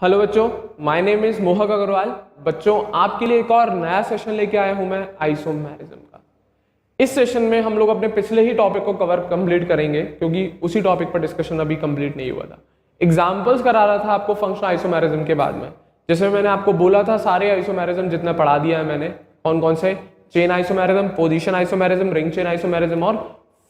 Hello बच्चों, my name is मोहक अग्रवाल। बच्चों, आपके लिए एक और नया सेशन लेके आया हूं मैं आइसोमेरिज्म का। इस सेशन में हम लोग अपने पिछले ही टॉपिक को कंप्लीट करेंगे, क्योंकि उसी टॉपिक पर डिस्कशन अभी कंप्लीट नहीं हुआ था। एग्जांपल्स करा रहा था आपको फंक्शनल आइसोमेरिज्म के बाद में, जैसे मैंने आपको बोला था सारे आइसोमेरिज्म जितना पढ़ा दिया है मैंने। कौन कौन से? Chain isomerism, position isomerism, ring chain isomerism और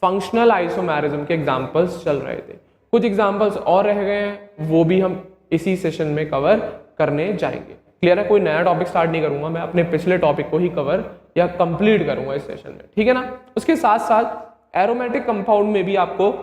फंक्शनल आइसोमेरिज्म के एग्जाम्पल्स चल रहे थे। कुछ एग्जाम्पल्स और रह गए हैं, वो भी हम इसी सेशन में कवर करने जाएंगे। क्लियर है? कोई नया टॉपिक स्टार्ट नहीं करूंगा मैं, अपने पिछले टॉपिक को ही कवर या कंप्लीट करूंगा इस सेशन में, ठीक है ना। उसके साथ साथ एरोमेटिक कंपाउंड में भी आपको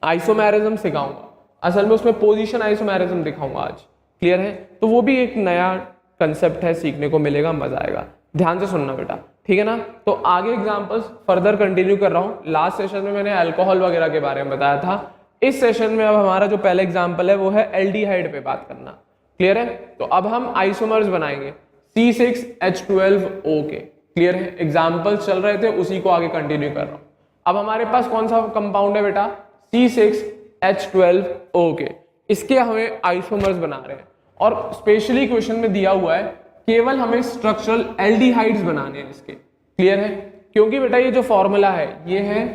आइसोमेरिज्म सिखाऊंगा। असल में उसमें पोजीशन आइसोमेरिज्म दिखाऊंगा आज। क्लियर है? तो वो भी एक नया कंसेप्ट है, सीखने को मिलेगा, मजा आएगा। ध्यान से सुनना बेटा, ठीक है ना। तो आगे एग्जांपल्स फर्दर कंटिन्यू कर रहा हूं। लास्ट सेशन में मैंने अल्कोहल वगैरह के बारे में बताया था। इस सेशन में अब हमारा जो पहला एग्जांपल है वो है एल्डिहाइड पे बात करना। क्लियर है? तो अब हम आइसोमर्स बनाएंगे C6H12O के। क्लियर है? एग्जांपल्स चल रहे थे, उसी को आगे कंटिन्यू कर रहा हूं। अब हमारे पास कौन सा कंपाउंड है बेटा? C6H12O के। इसके हमें आइसोमर्स बना रहे हैं और स्पेशली क्वेश्चन में दिया हुआ है केवल हमें स्ट्रक्चरल एल्डिहाइड्स बनाने हैं इसके। क्लियर है? क्योंकि बेटा ये जो फॉर्मूला है ये है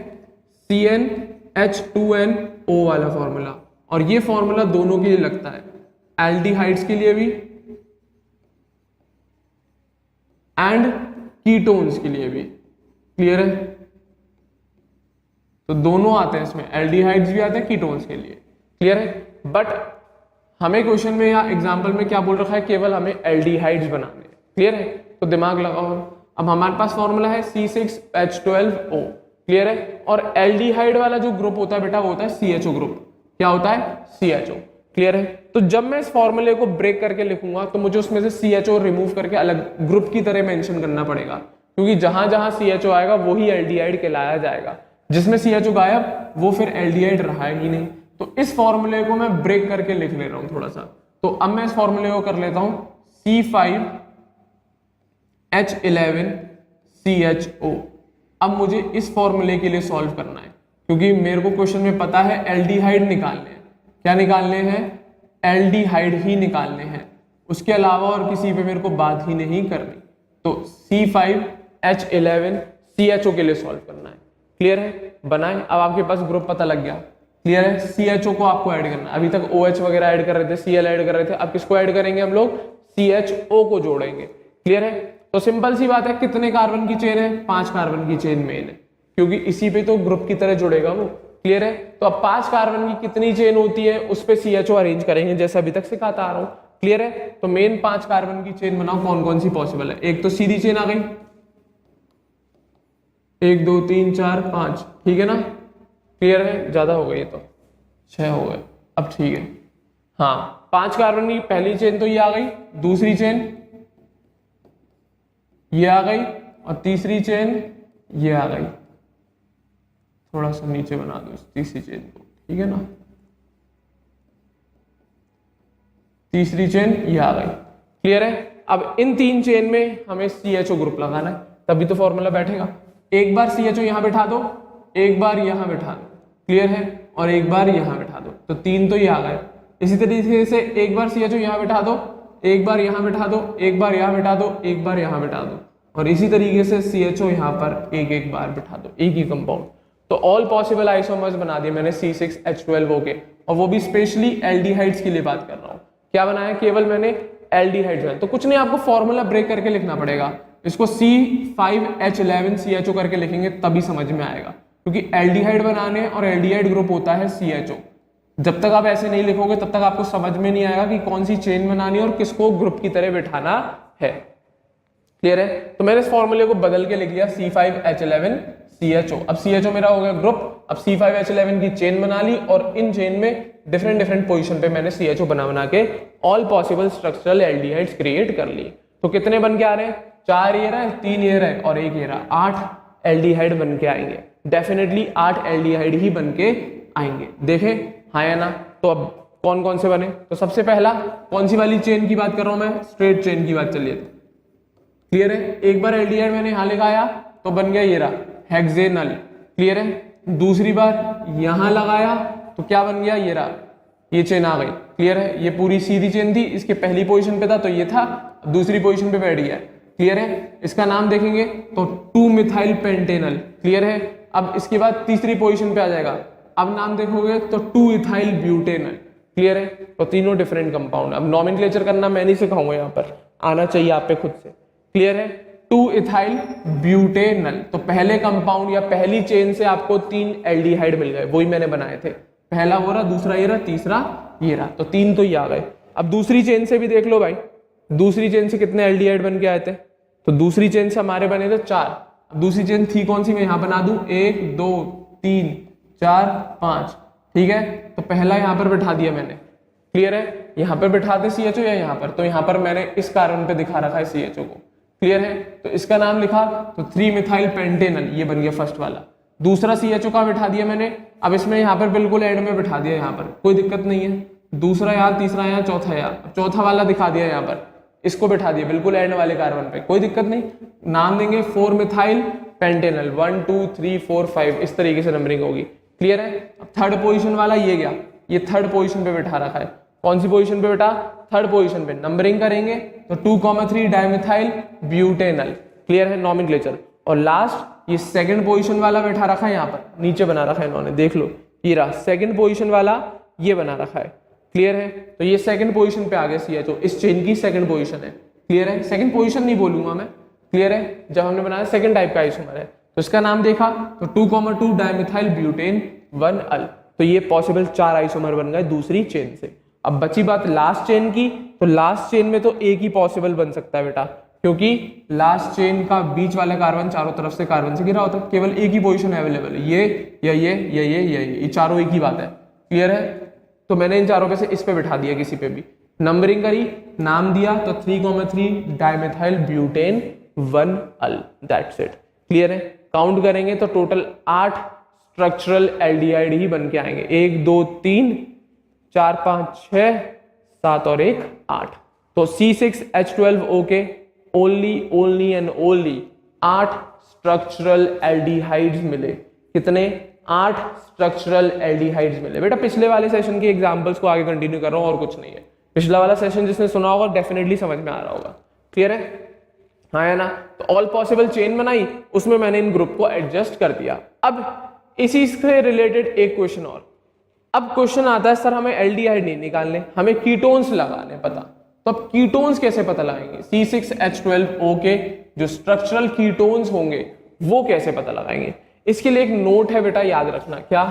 CnH2nO वाला फॉर्मूला, और ये फॉर्मूला दोनों के लिए लगता है, एल्डिहाइड्स के लिए भी एंड कीटोन्स के लिए भी। क्लियर है? तो दोनों आते हैं इसमें, एल्डिहाइड्स भी आते हैं कीटोन्स के लिए। क्लियर है? बट हमें क्वेश्चन में या एग्जाम्पल में क्या बोल रखा है? केवल हमें एल्डिहाइड्स बनाने हैं। क्लियर है? तो दिमाग लगाओ। अब हमारे पास फॉर्मूला है C6H12O। क्लियर है? और एल्डिहाइड वाला जो ग्रुप होता है बेटा वो होता है CHO ग्रुप। क्या होता है? CHO। क्लियर है? तो जब मैं इस फॉर्मूले को ब्रेक करके लिखूंगा तो मुझे उसमें से CHO रिमूव करके अलग ग्रुप की तरह मेंशन करना पड़ेगा, क्योंकि जहां जहां CHO आएगा वही एल्डिहाइड कहलाया जाएगा। जिसमें CHO गायब वो फिर एल्डिहाइड रहा ही नहीं। तो इस फॉर्मूले को मैं ब्रेक करके लिख ले रहा हूं थोड़ा सा। तो अब मैं इस फॉर्मूले को कर लेता हूं C5H11CHO। अब मुझे इस फॉर्मूले के लिए सॉल्व करना है, क्योंकि मेरे को क्वेश्चन में पता है एल्डिहाइड निकालने हैं। क्या निकालने हैं? एल्डिहाइड ही निकालने हैं, उसके अलावा और किसी पे मेरे को बात ही नहीं करनी। तो C5H11CHO के लिए सॉल्व करना है। क्लियर है? बनाए। अब आपके पास ग्रुप पता लग गया। क्लियर है? CHO को आपको ऐड करना है। अभी तक OH वगैरह ऐड कर रहे थे, Cl ऐड कर रहे थे, अब किसको ऐड करेंगे हम लोग? CHO को जोड़ेंगे। क्लियर है? तो सिंपल सी बात है, कितने कार्बन की चेन है? 5 कार्बन की चेन मेन है, क्योंकि इसी पे तो ग्रुप की तरह जुड़ेगा वो। क्लियर है? तो अब 5 कार्बन की कितनी चेन होती है उस पे CHO अरेंज करेंगे, जैसे अभी तक सिखाता आ रहा हूं। क्लियर है? तो मेन 5 कार्बन की चेन बनाओ। कौन कौन सी पॉसिबल है? एक तो सीधी चेन आ गई, 1 2 3 4 5। ठीक है ना? क्लियर है? ज्यादा हो गई तो 6 हो गए। अब ठीक है, हाँ 5 कार्बन की पहली चेन तो ये आ गई, दूसरी चेन ये आ गई, और तीसरी चेन ये आ गई। थोड़ा सा नीचे बना दो इस तीसरी चेन को, ठीक है ना। तीसरी चेन ये आ गई। क्लियर है? अब इन 3 चेन में हमें CHO ग्रुप लगाना है, तभी तो फॉर्मूला बैठेगा। एक बार CHO यहां बैठा दो, एक बार यहां बैठा दो। क्लियर है? और एक बार यहां बैठा दो, तो 3 तो ये आ गए। इसी तरीके से एक बार CHO यहां बैठा दो, एक बार यहां बैठा दो, एक बार यहां बैठा दो, एक बार यहां बैठा दो, और इसी तरीके से CHO यहां पर एक एक बार बैठा दो, एक ही कंपाउंड। तो ऑल पॉसिबल आइसोमर्स बना दिए मैंने C6H12O के, और वो भी स्पेशली एल्डिहाइड्स के लिए बात कर रहा हूं। क्या बनाया? केवल मैंने एल्डिहाइड्स बनाए। तो कुछ नहीं, आपको फॉर्मूला ब्रेक करके लिखना पड़ेगा। इसको C5H11CHO करके लिखेंगे तभी समझ में आएगा, क्योंकि एल्डिहाइड बनाने और एल्डिहाइड ग्रुप होता है CHO। जब तक आप ऐसे नहीं लिखोगे तब तक आपको समझ में नहीं आएगा कि कौन सी चेन बनानी है और किसको ग्रुप की तरह बिठाना है। क्लियर है? तो मैंने इस फॉर्मूले को बदल के लिख लिया C5H11CHO। अब CHO मेरा हो गया ग्रुप। अब C5H11 की चेन बना ली, और इन चेन में डिफरेंट पोजीशन पे मैंने CHO बना के all possible structural aldehydes create कर लिए। तो कितने बन के आ रहे हैं? 4 ये रहा है, 3 ये रहा है, और 1 ये रहा। 8 एल्डिहाइड बन के आएंगे। डेफिनेटली 8 एल्डिहाइड ही बन के आएंगे। देखें, हाँ या ना? तो अब कौन कौन से बने? तो सबसे पहला कौन सी वाली चेन की बात कर रहा हूं मैं? स्ट्रेट चेन की बात चलिए। क्लियर है? एक बार एल्डिहाइड मैंने यहां लगाया तो बन गया ये रहा, हेक्सेनल। क्लियर है? दूसरी बार यहां लगाया तो क्या बन गया? ये रहा, ये चेन आ गई, क्लियर है। ये पूरी सीधी चेन थी, इसके पहली पोजीशन पे था तो ये था, दूसरी पोजीशन पे बैठ गया, क्लियर है। इसका नाम देखेंगे तो 2 मिथाइल पेंटेनल, क्लियर है। अब इसके बाद तीसरी पोजीशन पे आ जाएगा, अब नाम देखोगे तो 2 इथाइल ब्यूटेनल, क्लियर है। तो तीनों डिफरेंट कंपाउंड। अब नॉमेनक्लेचर करना मैं नहीं सिखाऊंगा, यहाँ पर आना चाहिए आप पे खुद से, क्लियर है। 2 इथाइल ब्यूटेनल, तो पहले कंपाउंड या पहली चेन से आपको 3 एल्डिहाइड मिल गए, वही मैंने बनाए थे। पहला वो रहा, दूसरा ये रहा, तीसरा ये रहा, तो 3 तो ये आ गए। अब दूसरी चेन से भी देख लो भाई, दूसरी चेन से कितने एल्डिहाइड बन के आए थे, तो दूसरी चेन से हमारे बने थे 4। अब दूसरी चेन थी कौन सी, मैं यहां बना दूं, 1 2 3 4 5, ठीक है। तो पहला यहां पर बैठा दिया मैंने, क्लियर है। यहां पर बैठाते CHO या यहां पर, तो यहां पर मैंने इस कार्बन पे दिखा रखा है CHO को, क्लियर है। तो इसका नाम लिखा तो 3 मिथाइल पेंटेनल, ये बन गया फर्स्ट वाला। दूसरा CHO का बैठा दिया मैंने, अब इसमें यहाँ पर बिल्कुल एंड में बैठा दिया, यहाँ पर कोई दिक्कत नहीं है। दूसरा यहाँ, तीसरा यहाँ, चौथा यहाँ, चौथा वाला दिखा दिया यहाँ पर, इसको बैठा दिया बिल्कुल एंड वाले कार्बन पे, कोई दिक्कत नहीं। नाम देंगे 4 मिथाइल पेंटेनल, 1 2 3 4 5, इस तरीके से नंबरिंग होगी, क्लियर है। अब थर्ड पोजीशन वाला ये गया, ये थर्ड पोजीशन पे बैठा रखा है। कौन सी पोजीशन पे बेटा, थर्ड पोजीशन पे। नंबरिंग करेंगे तो 2,3 डाइमिथाइल ब्यूटेनल, क्लियर है, नॉमेनक्लेचर। और लास्ट ये सेकंड पोजीशन वाला बैठा रखा है, यहाँ पर नीचे बना रखा है इन्होंने, देख लो ये रहा सेकंड पोजीशन वाला, ये बना रखा है, क्लियर है। तो ये सेकंड पोजीशन पे आ गया CHO, इस चेन की सेकंड पोजीशन है, क्लियर है। सेकंड पोजीशन नहीं बोलूंगा मैं, क्लियर है। जब हमने बनाया सेकंड टाइप का आइसोमर है, तो इसका नाम देखा तो 2,2 डाइमिथाइल ब्यूटेन 1 अल, तो ये पॉसिबल 4 आइसोमर बन गए दूसरी चेन से। अब बची बात लास्ट चेन की, तो लास्ट चेन में तो एक ही पॉसिबल बन सकता है बेटा, क्योंकि लास्ट चेन का बीच वाला कार्बन चारों तरफ से कार्बन से घिरा होता है, केवल एक ही पोजीशन अवेलेबल है, ये या ये या ये चारों एक ही बात है, क्लियर है। तो मैंने इन चारों पे से इस पे बिठा दिया, किसी पे भी नंबरिंग करी, नाम दिया तो 3,3 डाइमिथाइल ब्यूटेन 1 अल, दैट्स इट, क्लियर है। काउंट करेंगे तो टोटल 8 स्ट्रक्चरल एल्डिहाइड ही बन के आएंगे, 1 2 3 4 5 6 7 और 1 8। तो C6H12O के only and only 8 structural aldehydes मिले। कितने? 8 स्ट्रक्चरल एल्डिहाइड्स मिले। बेटा पिछले वाले सेशन के एग्जांपल्स को आगे कंटिन्यू कर रहा हूं और कुछ नहीं है। पिछला वाला सेशन जिसने सुना होगा डेफिनेटली समझ में आ रहा होगा, क्लियर है, हाँ है ना। तो ऑल पॉसिबल चेन बनाई, उसमें मैंने इन ग्रुप को एडजस्ट कर दिया। अब इसी से रिलेटेड एक क्वेश्चन और, अब क्वेश्चन आता है सर हमें एल्डिहाइड नहीं निकालने, हमें कीटोन्स लगाने पता, तो अब कीटोन्स कैसे पता लगाएंगे? C6H12O के जो स्ट्रक्चरल कीटोन्स होंगे वो कैसे पता लगाएंगे? इसके लिए एक नोट है बेटा, याद रखना। क्या?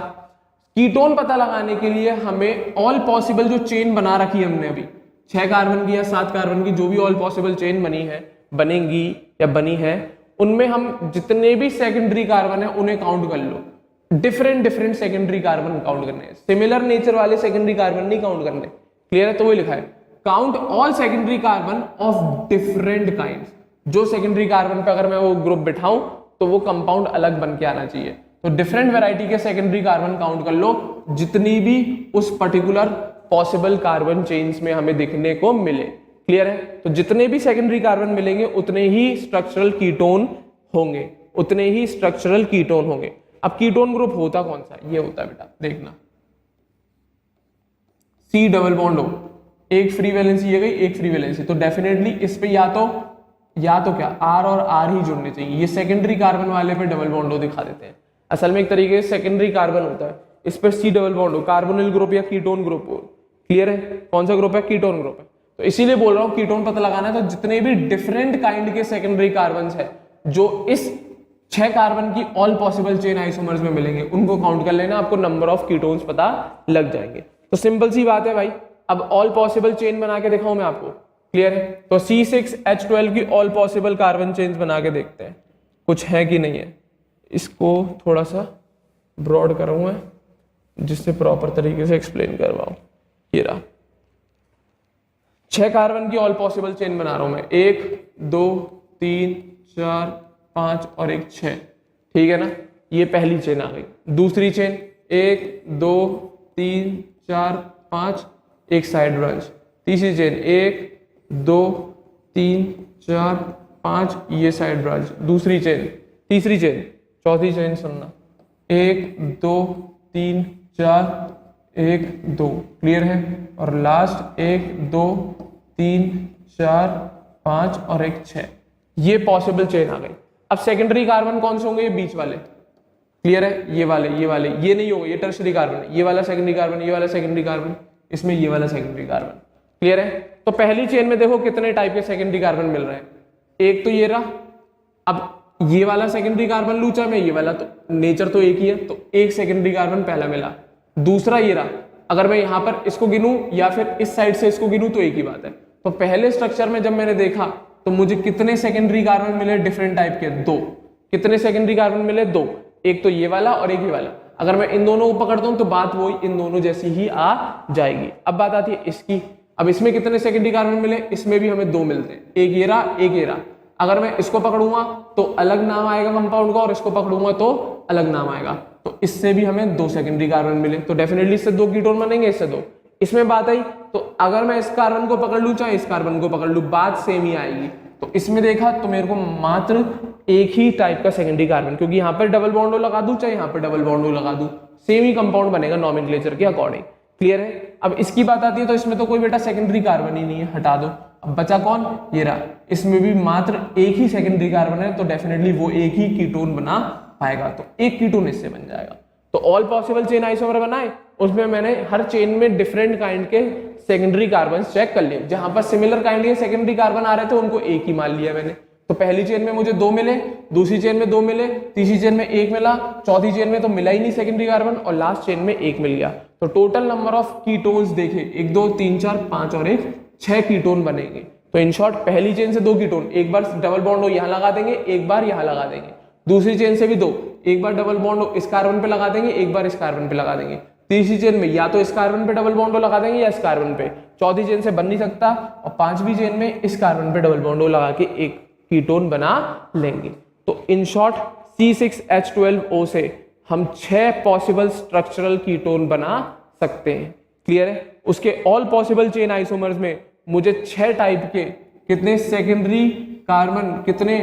कीटोन पता लगाने के लिए हमें ऑल पॉसिबल जो चेन बना रखी है हमने अभी 6 कार्बन की या 7 कार्बन की, जो भी ऑल पॉसिबल चेन बनी है, बनेगी या बनी है, उनमें हम जितने भी सेकेंडरी कार्बन है उन्हें काउंट कर लो। डिफरेंट सेकेंडरी कार्बन काउंट करने हैं, सिमिलर नेचर वाले सेकेंडरी कार्बन नहीं काउंट करने, क्लियर है। तो वही लिखा है, count all secondary carbon of different kinds. जो सेकेंडरी कार्बन पे अगर मैं वो ग्रुप बिठाऊं तो वो कंपाउंड अलग बन के आना चाहिए। तो डिफरेंट वैरायटी के सेकेंडरी कार्बन काउंट कर लो, जितनी भी उस पर्टिकुलर पॉसिबल कार्बन चेन्स में हमें दिखने को मिले, क्लियर है। तो जितने भी सेकेंडरी कार्बन मिलेंगे उतने ही स्ट्रक्चरल कीटोन होंगे, उतने ही स्ट्रक्चरल कीटोन होंगे। अब कीटोन ग्रुप होता कौन सा? ये होता है बेटा, देखना, C डबल बॉन्ड O, एक फ्री वैलेंसी ये गई, एक फ्री वैलेंसी, तो डेफिनेटली इस पे या तो क्या R और R ही जुड़ने चाहिए। ये सेकेंडरी कार्बन वाले पे डबल बॉन्ड O दिखा देते हैं, असल में एक तरीके से सेकेंडरी कार्बन होता है, इस पर C double bond O, carbonyl group या कीटोन ग्रुप हो, क्लियर है। कौन सा ग्रुप है? कीटोन ग्रुप है। तो इसीलिए बोल रहा हूं कीटोन पता लगाना है, तो जितने भी डिफरेंट काइंड के सेकेंडरी कार्बन है जो इस 6 कार्बन की ऑल पॉसिबल चेन आइसोमर्स में मिलेंगे, उनको काउंट कर लेना, आपको नंबर ऑफ कीटोन्स पता लग जाएंगे। तो सिंपल सी बात है भाई, अब ऑल पॉसिबल चेन बना के दिखाऊं मैं आपको, क्लियर है। तो C6H12 की ऑल पॉसिबल कार्बन चेन्स बना के देखते हैं कुछ है कि नहीं है। इसको थोड़ा सा ब्रॉड कराऊं मैं, जिससे प्रॉपर तरीके से एक्सप्लेन करवाऊं। ये रहा 6 कार्बन की ऑल पॉसिबल चेन बना रहा हूं मैं, 1 2 3 4 5 और 1 6, ठीक है ना। ये पहली चेन आ गई। दूसरी चेन 1 2 3 4 5, एक साइड ब्रांच। तीसरी चेन 1 2 3 4 5, ये साइड ब्रांच। दूसरी चेन, तीसरी चेन, चौथी चेन सुनना, 1 2 3 4, 1 2, क्लियर है, और लास्ट 1 2 3 4 5 और एक 6, ये पॉसिबल चेन आ गई। अब सेकेंडरी कार्बन कौन से होंगे? ये बीच वाले, क्लियर है, ये वाले ये नहीं होगा, ये टर्शरी कार्बन है, ये वाला सेकेंडरी कार्बन, ये वाला सेकेंडरी कार्बन, इसमें ये वाला सेकेंडरी कार्बन, क्लियर है। तो पहली चेन में देखो कितने टाइप के सेकेंडरी कार्बन मिल रहे हैं, एक तो ये रहा। अब ये वाला सेकेंडरी कार्बन लूँ चाहे मैं ये वाला, तो नेचर तो एक ही है, तो एक सेकेंडरी कार्बन पहला मिला। दूसरा ये रहा, अगर मैं यहाँ पर इसको गिनूं या फिर इस साइड से इसको गिनूं तो एक ही बात है। तो पहले स्ट्रक्चर में जब मैंने देखा तो मुझे कितने सेकेंडरी कार्बन मिले डिफरेंट टाइप के? 2। कितने सेकेंडरी कार्बन मिले? 2, एक तो ये वाला और एक ये वाला। अगर मैं इन दोनों को पकड़ता हूं तो बात वही इन दोनों जैसी ही आ जाएगी। अब बात आती है इसकी, अब इसमें कितने सेकेंडरी कार्बन मिले? इसमें भी हमें 2 मिलते हैं, एक ये रहा एक ये रहा। अगर मैं इसको पकड़ूंगा तो अलग नाम आएगा कंपाउंड का, और इसको पकड़ूंगा तो अलग नाम आएगा। तो इससे भी हमें 2 सेकेंडरी कार्बन मिले, तो डेफिनेटली इससे 2 कीटोन बनेंगे, इससे 2। इसमें बात आई तो अगर मैं इस कार्बन को पकड़ लूं चाहे इस कार्बन को पकड़ लूं, बात सेम ही आएगी। तो इसमें देखा तो मेरे को मात्र एक ही टाइप का सेकेंडरी कार्बन, क्योंकि यहाँ पर डबल बॉन्ड लगा दूं चाहे यहाँ पर डबल बॉन्ड लगा दूं, सेम ही कंपाउंड बनेगा नॉमेनक्लेचर के अकॉर्डिंग, क्लियर है। अब इसकी बात आती है तो इसमें तो कोई बेटा सेकेंडरी कार्बन ही नहीं है, हटा दो। अब बचा कौन? ये रहा, इसमें भी मात्र एक ही सेकेंडरी कार्बन है, तो डेफिनेटली वो एक ही कीटोन बना पाएगा, तो एक कीटोन इससे बन जाएगा। तो ऑल पॉसिबल चेन आइसोमर बनाए, उसमें मैंने हर चेन में डिफरेंट काइंड के सेकेंडरी कार्बन चेक कर लिए, जहां पर सिमिलर काइंड के सेकेंडरी कार्बन आ रहे थे उनको एक ही मान लिया मैंने। तो पहली चेन में मुझे 2 मिले, दूसरी चेन में 2 मिले, तीसरी चेन में 1 मिला, चौथी चेन में तो मिला ही नहीं सेकेंडरी कार्बन, और लास्ट चेन में 1 मिल गया। तो टोटल नंबर ऑफ कीटोन्स देखे 1 2 3 4 5 और 1 6 कीटोन बनेंगे। तो इन शॉर्ट पहली चेन से 2 कीटोन, एक बार डबल बॉन्ड हो यहाँ लगा देंगे, एक बार यहाँ लगा देंगे। दूसरी चेन से भी 2, एक बार डबल बॉन्ड हो इस कार्बन पे लगा देंगे, एक बार इस कार्बन पे लगा देंगे। तीसरी चेन में या तो इस कार्बन पे डबल बॉन्ड लगा देंगे या इस कार्बन पे। चौथी चेन से बन नहीं सकता, और पांचवी चेन में इस कार्बन पे डबल बॉन्ड लगा के एक कीटोन बना लेंगे। तो इन शॉर्ट C6H12O से हम 6 पॉसिबल स्ट्रक्चरल कीटोन बना सकते हैं, क्लियर है। उसके ऑल पॉसिबल चेन आइसोमर्स में मुझे 6 टाइप के कितने सेकेंडरी कार्बन कितने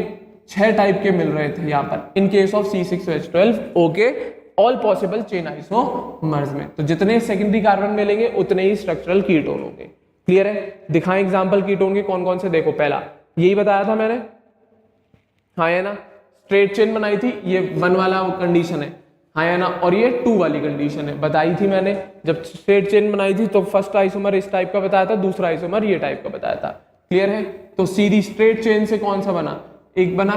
6 टाइप के मिल रहे थे यहाँ पर इन केस ऑफ C6H12O के ऑल पॉसिबल चेन आइसोमर्स में। तो जितने सेकेंडरी कार्बन मिलेंगे उतने ही स्ट्रक्चरल कीटोन होंगे, क्लियर है। दिखाएं एग्जांपल कीटोन के कौन कौन से। देखो पहला यही बताया था मैंने, हाँ है ना, स्ट्रेट चेन बनाई थी, ये 1 वाला कंडीशन है, हाँ है ना, और ये 2 वाली कंडीशन है, बताई थी मैंने। जब स्ट्रेट चेन बनाई थी तो फर्स्ट आइसोमर इस टाइप का बताया था, दूसरा आइसोमर ये टाइप का बताया था, क्लियर है। तो सीधी स्ट्रेट चेन से कौन सा बना? एक बना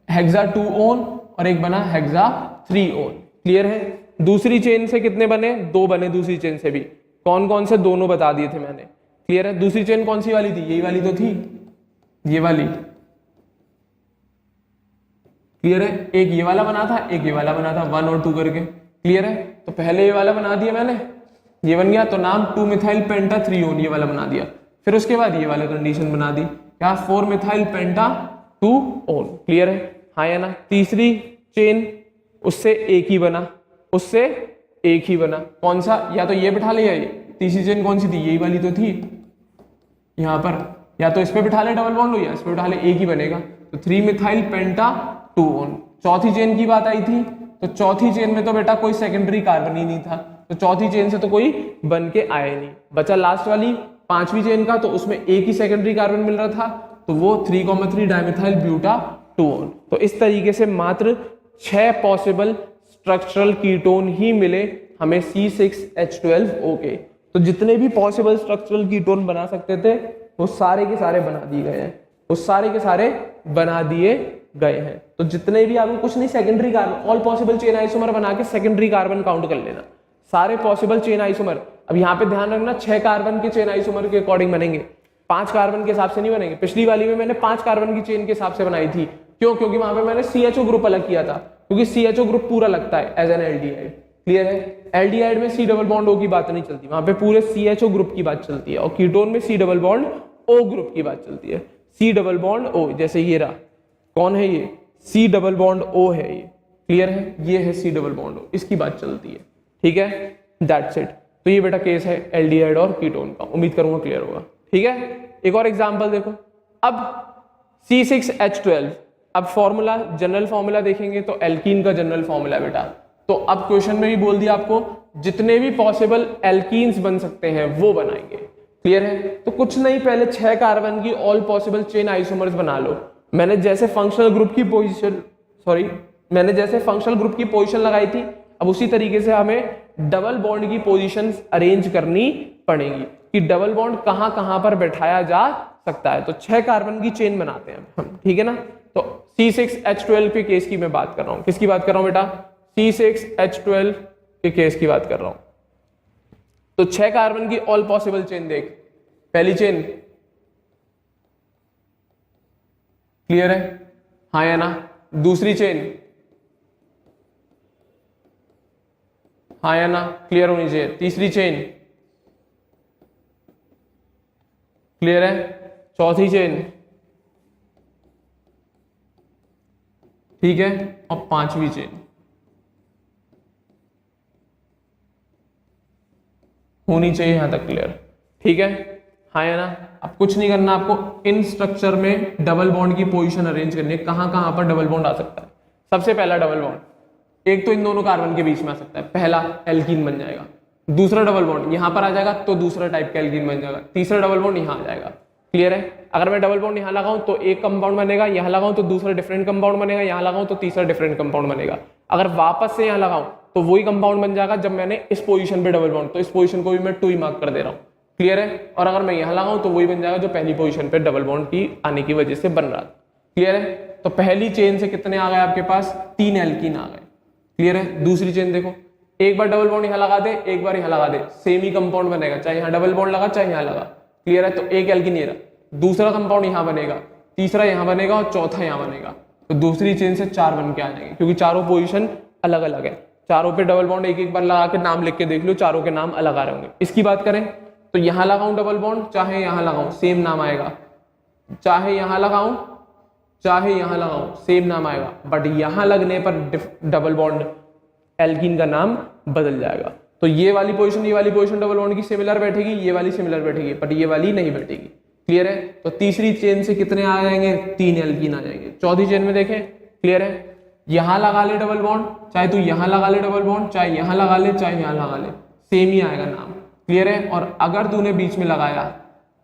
हेक्सा 2 ओन और एक बना हेक्सा 3 ओन, क्लियर है। दूसरी चेन से कितने बने? 2 बने दूसरी चेन से भी। कौन कौन से? दोनों बता दिए थे मैंने, क्लियर है। दूसरी चेन कौन सी वाली थी? यही वाली तो थी, ये वाली, क्लियर है। एक ये वाला बना था, एक ये वाला बना था, 1 और 2 करके, क्लियर है। तो पहले ये वाला बना दिया मैंने, ये बन गया, तो नाम 2 मिथाइल पेंटा 3 ओन ये वाला बना दिया। फिर उसके बाद ये वाला कंडीशन बना दी, क्या? 4 मिथाइल पेंटा 2 ओन, क्लियर है, हाँ या ना। तीसरी चेन उससे एक ही बना, उससे एक ही बना, कौन सा? या तो ये बिठा ले, तीसरी चेन कौन सी थी? यही वाली तो थी यहाँ पर, या तो इस पे बिठा ले डबल बॉन्ड हो या इस पे बिठा ले, एक ही बनेगा। तो 3 मिथाइल पेंटा 2 ओन। चौथी चेन की बात आई थी, तो चौथी चेन में तो बेटा कोई सेकेंडरी कार्बन ही नहीं था, तो चौथी चेन से तो कोई बन के आया नहीं। बचा लास्ट वाली 5वीं चेन का, तो उसमें एक ही सेकेंडरी कार्बन मिल रहा था, तो वो 3,3 डाइमिथाइल ब्यूटा 2 ओन। तो इस तरीके से मात्र 6 पॉसिबल स्ट्रक्चरल कीटोन ही मिले हमें C6H12O के। तो जितने भी पॉसिबल स्ट्रक्चरल कीटोन बना सकते थे वो सारे के सारे बना दिए गए हैं, वो सारे के सारे बना दिए गए हैं। तो जितने भी आपको कुछ नहीं, secondary carbon, all possible chain isomer बना के सेकेंडरी कार्बन काउंट कर लेना, सारे पॉसिबल चेन आइसोमर। अब यहाँ पे ध्यान रखना 6 कार्बन के चेन आइसोमर के अकॉर्डिंग बनेंगे, 5 कार्बन के हिसाब से नहीं बनेंगे। पिछली वाली में मैंने 5 कार्बन की चेन के हिसाब से बनाई थी, क्यों? क्योंकि वहां पे मैंने CHO ग्रुप अलग किया था, क्योंकि CHO ग्रुप पूरा लगता है एज एन एल्डिहाइड, क्लियर है। एल्डिहाइड में C डबल बॉन्ड O की बात नहीं चलती, वहां पे पूरे CHO ग्रुप की बात चलती है, और कीटोन में C double bond O group की बात चलती है। C डबल बॉन्ड O, जैसे ये रहा, कौन है ये? C डबल बॉन्ड O है ये, क्लियर है, ये है C डबल बॉन्ड O, इसकी बात चलती है, ठीक है, दैट्स इट। तो ये बेटा केस है एल्डिहाइड और कीटोन का, उम्मीद करूंगा क्लियर होगा, ठीक है। एक और एग्जांपल देखो, अब C6H12, अब फॉर्मूला, जनरल फॉर्मूला देखेंगे तो एल्कीन का जनरल फॉर्मूला बेटा। तो अब क्वेश्चन में भी बोल दिया आपको जितने भी पॉसिबल एल्कीन्स बन सकते हैं वो बनाएंगे। क्लियर है? तो कुछ नहीं, पहले 6 कार्बन की ऑल पॉसिबल चेन आइसोमर्स बना लो। मैंने जैसे फंक्शनल ग्रुप की पोजीशन लगाई थी, अब उसी तरीके से हमें डबल बॉन्ड की पोजीशंस अरेंज करनी पड़ेगी कि डबल बॉन्ड कहां कहां पर बैठाया जा सकता है। तो 6 कार्बन की चेन बनाते हैं हम, ठीक है ना। तो C6H12 के केस की मैं बात कर रहा हूं। किसकी बात कर रहा हूं बेटा? C6H12 के केस की बात कर रहा हूं। तो 6 कार्बन की ऑल पॉसिबल चेन देख। पहली चेन क्लियर है, हाँ या ना? दूसरी चेन हाँ या ना? क्लियर होनी चाहिए। तीसरी चेन क्लियर है। चौथी चेन ठीक है, और 5वीं चेन होनी चाहिए यहां तक। क्लियर, ठीक है, हाँ या ना? अब कुछ नहीं करना आपको, इन स्ट्रक्चर में डबल बॉन्ड की पोजीशन अरेंज करनी है। कहां कहां पर डबल बॉन्ड आ सकता है? सबसे पहला डबल बॉन्ड एक तो इन दोनों कार्बन के बीच में आ सकता है, पहला एल्कीन बन जाएगा। दूसरा डबल बॉन्ड यहां पर आ जाएगा तो दूसरा टाइप का एल्कीन बन जाएगा। तीसरा डबल बॉन्ड यहां आ जाएगा। क्लियर है? अगर मैं डबल बॉन्ड यहां लगाऊं तो एक कंपाउंड बनेगा, यहां लगाऊं तो दूसरा डिफरेंट कंपाउंड बनेगा, यहां लगाऊं तो तीसरा डिफरेंट कंपाउंड बनेगा। अगर वापस से यहां लगाऊं तो वही कंपाउंड बन जाएगा जब मैंने इस पोजीशन पे डबल बॉन्ड, तो इस पोजीशन को भी मैं 2 ही मार्क कर दे रहा हूं। क्लियर है? और अगर मैं यहां लगाऊं तो वही बन जाएगा जो पहली पोजीशन पे डबल बॉन्ड की आने की वजह से बन रहा था। क्लियर है? तो पहली चेन से कितने आ गए आपके पास? 3 एल्कीन आ गए। क्लियर है? दूसरी चेन देखो, एक बार डबल बॉन्ड यहां लगा दे, एक बार यहां लगा दे, सेम ही कंपाउंड बनेगा, चाहे यहां डबल बॉन्ड लगा चाहे यहां लगा। क्लियर है? तो एक एल्कीन ये रहा, दूसरा कंपाउंड यहां बनेगा, तीसरा यहां बनेगा और चौथा यहां बनेगा। तो दूसरी चेन से 4 बन के आ जाएंगे, क्योंकि चारों पोजीशन अलग अलग है। चारों पे डबल बॉन्ड एक एक बार लगा के नाम लिख के देख लो, चारों के नाम अलग आ रहे होंगे। इसकी बात करें तो यहां लगाऊं डबल बॉन्ड, चाहे यहां लगाऊं सेम नाम आएगा, चाहे यहां लगाऊं चाहे यहां लगाऊं सेम नाम आएगा, बट यहां लगने पर डबल बॉन्ड एल्कीन का नाम बदल जाएगा। तो ये वाली पोजीशन डबल बॉन्ड की सिमिलर बैठेगी, ये वाली सिमिलर बैठेगी, बट ये वाली नहीं बैठेगी। क्लियर है? तो तीसरी चेन से कितने आ जाएंगे? 3 एल्कीन आ जाएंगे। चौथी चेन में देखें, क्लियर है? यहां लगा ले डबल बॉन्ड, चाहे तू यहां लगा ले डबल बॉन्ड, चाहे यहां लगा ले चाहे यहां लगा ले, सेम ही आएगा नाम। क्लियर है? और अगर तूने बीच में लगाया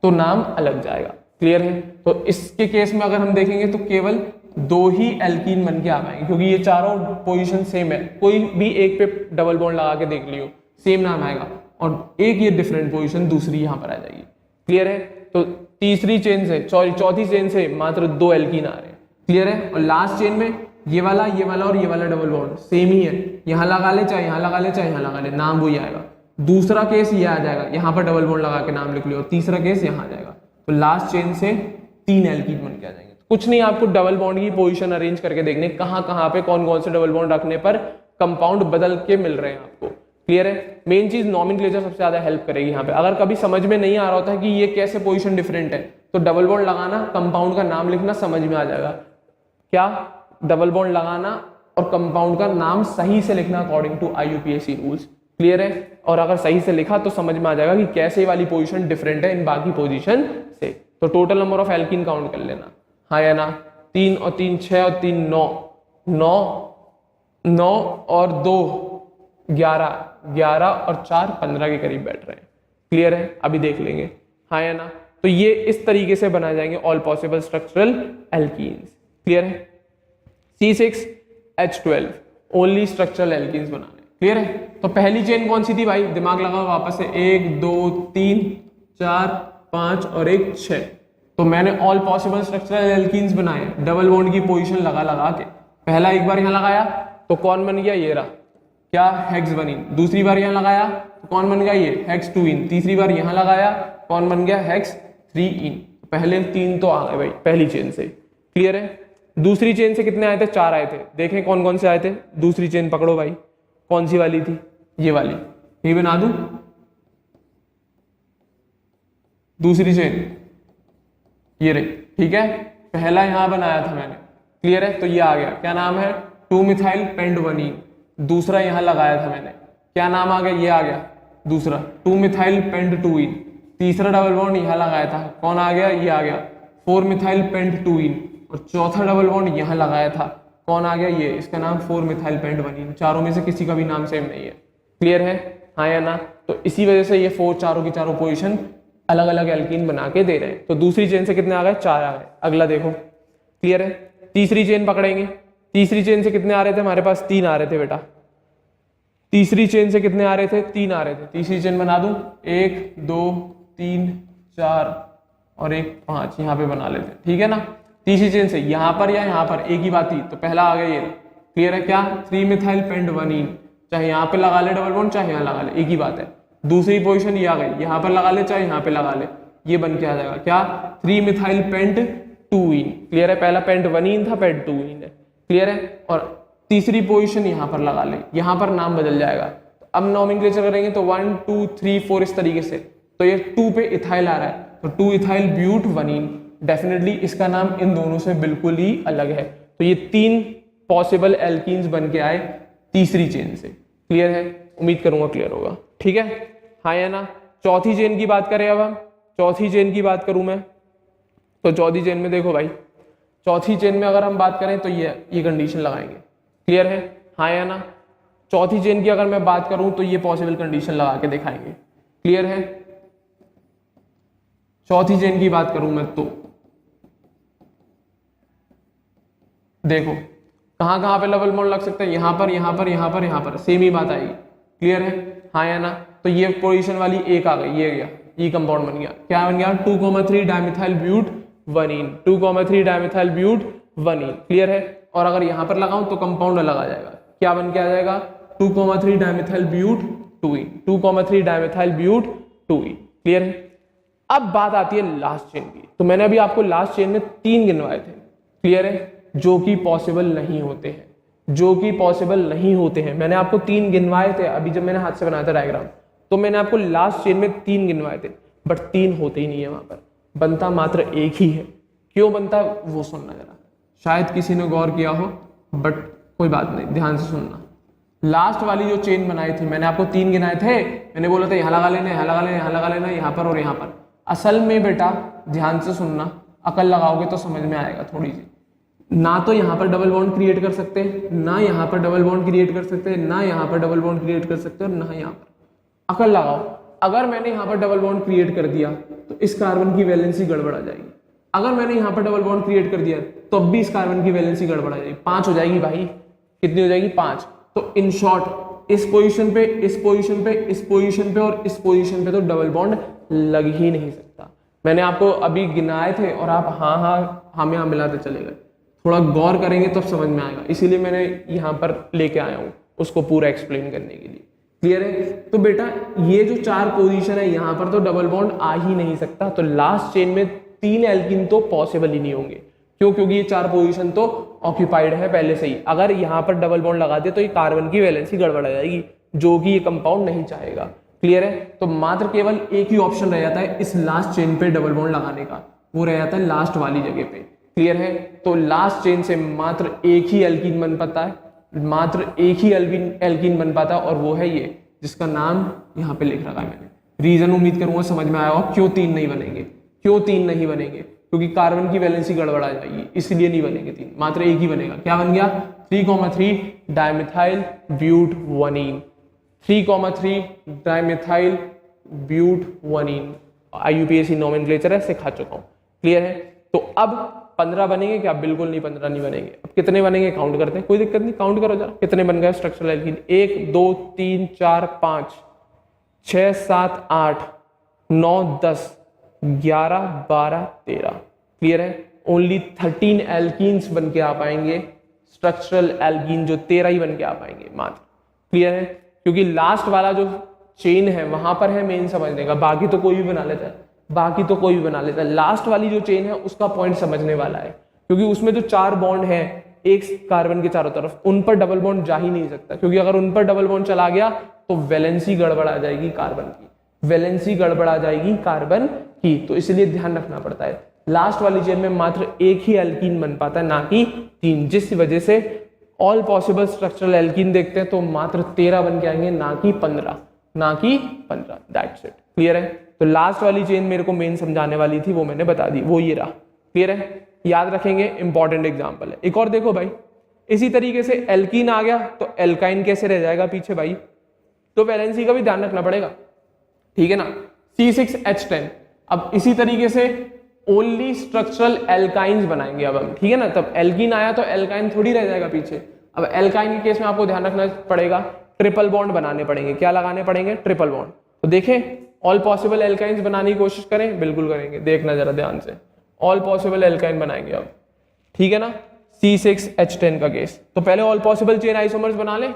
तो नाम अलग जाएगा। क्लियर है? तो इसके केस में अगर हम देखेंगे तो केवल 2 ही एल्कीन बन के आ पाएंगे, क्योंकि ये चारों पोजीशन सेम है। कोई भी एक पे डबल बॉन्ड लगा के देख लियो, सेम नाम आएगा, और एक ये डिफरेंट पोजीशन दूसरी यहां पर आ जाएगी। क्लियर है? तो तीसरी चेन से चौथी चेन से मात्र 2 एल्कीन आ रहे हैं। क्लियर है? और लास्ट चेन में ये वाला और ये वाला डबल बॉन्ड सेम ही है, यहां लगा ले चाहे यहां लगा ले चाहे यहां लगा ले, नाम वही आएगा। दूसरा केस ये आ जाएगा, यहां पर डबल बॉन्ड लगा के नाम लिख लियो, और तीसरा केस यहां आ जाएगा। तो लास्ट चेन से 3 एल्कीन बन के आ जाएंगे। कुछ नहीं, आपको डबल बॉन्ड की पोजीशन अरेंज करके देखने कहां कहां पे कौन कौन से डबल बॉन्ड रखने पर कंपाउंड बदल के मिल रहे हैं आपको। क्लियर है? मेन चीज नॉमेनक्लेचर सबसे ज्यादा हेल्प करेगी यहाँ पे। अगर कभी समझ में नहीं आ रहा होता है कि ये कैसे पोजीशन डिफरेंट है, तो डबल बॉन्ड लगाना, कंपाउंड का नाम लिखना, समझ में आ जाएगा। क्या? डबल बॉन्ड लगाना और कंपाउंड का नाम सही से लिखना according to IUPAC rules. Clear है? और अगर सही से लिखा तो समझ में आ जाएगा कि कैसे वाली पोजीशन डिफरेंट है इन बाकी पोजीशन से। तो total number of alkene count कर लेना, हाँ या ना? 3 और 3 6 और 3 9 और 2 11 और 4 15 के करीब बैठ रहे हैं। क्लियर है? अभी देख लेंगे, हाँ या ना? तो ये इस तरीके से बनाए जाएंगे all possible structural alkenes. Clear है? C6H12 ओनली स्ट्रक्चरल एल्कीन्स बनाने। क्लियर है? तो पहली चेन कौन सी थी भाई? दिमाग लगाओ वापस से, 1 2 3 4 5 और 1 6। तो मैंने ऑल पॉसिबल स्ट्रक्चरल एल्कीन्स बनाए डबल बॉन्ड की पोजीशन लगा के। पहला एक बार यहां लगाया तो कौन बन गया? ये रहा, क्या? हेक्सवनीन। दूसरी बार यहां लगाया तो कौन बन गया? ये हेक्स-2इन। तीसरी बार यहां लगाया कौन बन गया? हेक्स-3इन। पहले 3 तो आ गए भाई पहली चेन से। क्लियर है? दूसरी चेन से कितने आए थे? 4 आए थे। देखें कौन कौन से आए थे। दूसरी चेन पकड़ो भाई, कौन सी वाली थी? ये वाली, ये बना दूं दूसरी चेन, ये रही। ठीक है? पहला यहां बनाया था मैंने। क्लियर है? तो ये आ गया, क्या नाम है? 2-मिथाइल पेंटवनीन। दूसरा यहां लगाया था मैंने, क्या नाम आ गया? ये आ गया दूसरा 2-मिथाइल पेंट-2इन। तीसरा डबल बॉन्ड यहां लगाया था, कौन आ गया? ये आ गया 4-मिथाइल पेंट-2इन। और चौथा डबल बॉन्ड यहां लगाया था, कौन आ गया? ये, इसका नाम 4-मिथाइल पेंटवनीन। चारों में से किसी का भी नाम सेम नहीं है। क्लियर है? हाँ या ना? तो इसी वजह से ये चारों की चारों पोजीशन अलग अलग एल्कीन बना के दे रहे हैं। तो दूसरी चेन से कितने आ गए? 4 आ गए। अगला देखो, क्लियर है? तीसरी चेन पकड़ेंगे। तीसरी चेन से कितने आ रहे थे हमारे पास? 3 आ रहे थे बेटा। तीसरी चेन से कितने आ रहे थे? 3 आ रहे थे। तीसरी चेन बना दूं, 1 2 3 4 और 1 5 यहाँ पे बना लेते हैं, ठीक है ना? तीसरी चेन से यहाँ पर या यहाँ पर एक ही बात थी, तो पहला आ गया ये, क्लियर है? क्या? 3 मिथाइल पेंट 1इन, चाहे यहाँ पे लगा ले डबल बॉन्ड, चाहे यहाँ लगा ले, एक ही बात है। दूसरी पोजीशन ये आ गई, यहाँ पर लगा ले चाहे यहाँ पे लगा ले, ये बन के आ जाएगा क्या? 3 मिथाइल पेंट 2इन, क्लियर है? पहला पेंट 1इन था, पेंट 2इन है, क्लियर है? और तीसरी पोजीशन यहाँ पर लगा ले, यहाँ पर नाम बदल जाएगा। तो अब नॉमेनक्लेचर करेंगे तो 1 2 3 4 इस तरीके से, तो ये 2 पे इथाइल आ रहा है, तो 2 इथाइल ब्यूट 1इन, डेफिनेटली इसका नाम इन दोनों से बिल्कुल ही अलग है। तो ये 3 पॉसिबल एल्कीन्स बन के आए तीसरी चेन से, क्लियर है? उम्मीद करूंगा क्लियर होगा, ठीक है? हाँ या ना? चौथी चेन की बात करें अब हम, चौथी चेन की बात करूं मैं, तो चौथी चेन में देखो भाई, चौथी चेन में अगर हम बात करें तो ये कंडीशन लगाएंगे, क्लियर है? हाँ या ना? चौथी चेन की अगर मैं बात करूं तो ये पॉसिबल कंडीशन लगा के दिखाएंगे, क्लियर है? चौथी चेन की बात करूं मैं तो देखो कहां कहां पे डबल बॉन्ड लग सकता है, यहां पर यहां पर यहां पर यहां पर, सेम ही बात आएगी, क्लियर है? हाँ या ना? तो ये पोजीशन वाली एक आ गई, ये गया, ये कंपाउंड बन गया, क्या बन गया? 2,3 डाइमिथाइल ब्यूट 1इन, 2,3 डाइमिथाइल ब्यूट 1इन, क्लियर है? और अगर यहां पर लगाऊं तो कंपाउंड अलग आ जाएगा, क्या बन के आ जाएगा? 2,3 डाइमिथाइल ब्यूट 2इन, 2,3 डाइमिथाइल ब्यूट 2इन, क्लियर है? अब बात आती है लास्ट चेन की। तो मैंने अभी आपको लास्ट चेन में 3 गिनवाए थे, क्लियर है? जो कि पॉसिबल नहीं होते हैं, जो कि पॉसिबल नहीं होते हैं। मैंने आपको 3 गिनवाए थे अभी जब मैंने हाथ से बनाया था डायग्राम, तो मैंने आपको लास्ट चेन में 3 गिनवाए थे, बट 3 होते ही नहीं है, वहां पर बनता मात्र एक ही है। क्यों बनता है वो सुनना जरा, शायद किसी ने गौर किया हो, बट कोई बात नहीं, ध्यान से सुनना। लास्ट वाली जो चेन बनाई थी, मैंने आपको 3 गिनाए थे, मैंने बोला था यहाँ लगा लेना, यहाँ लगा लेना, यहाँ लगा लेना, यहाँ पर और यहाँ पर। असल में बेटा ध्यान से सुनना, अकल लगाओगे तो समझ में आएगा थोड़ी सी। ना तो यहाँ पर डबल बॉन्ड क्रिएट कर सकते हैं, ना यहाँ पर डबल बॉन्ड क्रिएट कर सकते हैं, ना यहाँ पर डबल बॉन्ड क्रिएट कर सकते हैं, और ना यहाँ पर। अकल लगाओ, अगर मैंने यहाँ पर डबल बॉन्ड क्रिएट कर दिया तो इस कार्बन की वैलेंसी गड़बड़ा जाएगी। अगर मैंने यहाँ पर डबल बॉन्ड क्रिएट कर दिया तो अब भी इस कार्बन की वैलेंसी गड़बड़ा जाएगी, 5 हो जाएगी भाई। कितनी हो जाएगी? 5। तो इन शॉर्ट इस पोजीशन पे, इस पोजीशन पे, इस पोजीशन पे और इस पोजीशन पे तो डबल बॉन्ड लग ही नहीं सकता। मैंने आपको अभी गिनाए थे और आप हाँ हाँ हाँ में हाँ मिलाते चले गए। थोड़ा गौर करेंगे तो समझ में आएगा, इसीलिए मैंने यहाँ पर लेके आया हूँ उसको पूरा एक्सप्लेन करने के लिए, क्लियर है? तो बेटा ये जो 4 पोजीशन है यहाँ पर तो डबल बॉन्ड आ ही नहीं सकता। तो लास्ट चेन में 3 एल्कीन तो पॉसिबल ही नहीं होंगे। क्यों? क्योंकि ये 4 पोजीशन तो ऑक्यूपाइड है पहले से ही। अगर यहाँ पर डबल बॉन्ड लगा दिया तो ये कार्बन की वैलेंसी गड़बड़ा जाएगी, जो कि ये कंपाउंड नहीं चाहेगा, क्लियर है? तो मात्र केवल एक ही ऑप्शन रह जाता है इस लास्ट चेन पे डबल बॉन्ड लगाने का, वो रह जाता है लास्ट वाली जगह पे, क्लियर है? तो लास्ट चेन से मात्र एक ही एल्कीन बन पाता है, मात्र एक ही एल्कीन बन पाता है, और वो है ये, जिसका नाम यहाँ पे लिख रखा है मैंने। रीजन उम्मीद करूंगा समझ में आया होगा क्यों 3 नहीं बनेंगे। क्यों 3 नहीं बनेंगे? क्योंकि कार्बन की वैलेंसी गड़बड़ा जाएगी, इसलिए नहीं बनेंगे 3, मात्र एक ही बनेगा। क्या बन गया? 3,3 डाइमिथाइल ब्यूट 1इन, 3,3 डाइमिथाइल ब्यूट 1इन। IUPAC नोमेनक्लेचर है, सिखा चुका हूँ, क्लियर है? तो अब 15 बनेंगे क्या? बिल्कुल नहीं, 15 नहीं बनेंगे। अब कितने बनेंगे काउंट करते हैं, कोई दिक्कत नहीं, काउंट करो जरा कितने बन गए स्ट्रक्चरल एल्कीन। 1 2 3 4 5 6 7 8 9 10 11 12 13, क्लियर है? ओनली 13 एल्कीन्स बन के आ पाएंगे स्ट्रक्चरल एल्कीन, जो 13 ही बन के आ पाएंगे मात्र, क्लियर है? क्योंकि लास्ट वाला जो चेन है वहां पर है मेन समझने का, बाकी तो कोई भी बना लेता है, बाकी तो कोई भी बना लेता है। लास्ट वाली जो चेन है उसका पॉइंट समझने वाला है, क्योंकि उसमें जो 4 बॉन्ड है एक कार्बन के चारों तरफ, उन पर डबल बॉन्ड जा ही नहीं सकता, क्योंकि अगर उन पर डबल बॉन्ड चला गया तो वैलेंसी गड़बड़ा जाएगी कार्बन की, वैलेंसी गड़बड़ा जाएगी कार्बन की। तो इसलिए ध्यान रखना पड़ता है, लास्ट वाली चेन में मात्र एक ही एल्कीन बन पाता है, ना कि 3, जिस वजह से ऑल पॉसिबल स्ट्रक्चरल एल्कीन देखते हैं तो मात्र 13 बन के आएंगे, ना कि 15, ना कि 15। दैट्स इट, क्लियर है? तो लास्ट वाली चेन मेरे को मेन समझाने वाली थी, वो मैंने बता दी, वो ये रहा, क्लियर है? याद रखेंगे, इंपॉर्टेंट एग्जांपल है। एक और देखो भाई, इसी तरीके से एल्कीन आ गया तो एल्काइन कैसे रह जाएगा पीछे भाई? तो वैलेंसी का भी ध्यान रखना पड़ेगा, ठीक है ना। C6H10, अब इसी तरीके से ओनली स्ट्रक्चरल एल्काइंस बनाएंगे अब हम, ठीक है ना। तब एल्कीन आया तो एल्काइन थोड़ी रह जाएगा पीछे। अब एल्काइन के केस में आपको ध्यान रखना पड़ेगा, ट्रिपल बॉन्ड बनाने पड़ेंगे। क्या लगाने पड़ेंगे? Triple bond. तो देखें, ऑल पॉसिबल एल्काइंस बनाने की कोशिश करें, बिल्कुल करेंगे, देखना जरा ध्यान से। ऑल पॉसिबल एल्काइन बनाएंगे अब, ठीक है ना। C6H10 का केस, तो पहले ऑल पॉसिबल चेन आइसोमर्स बना ले।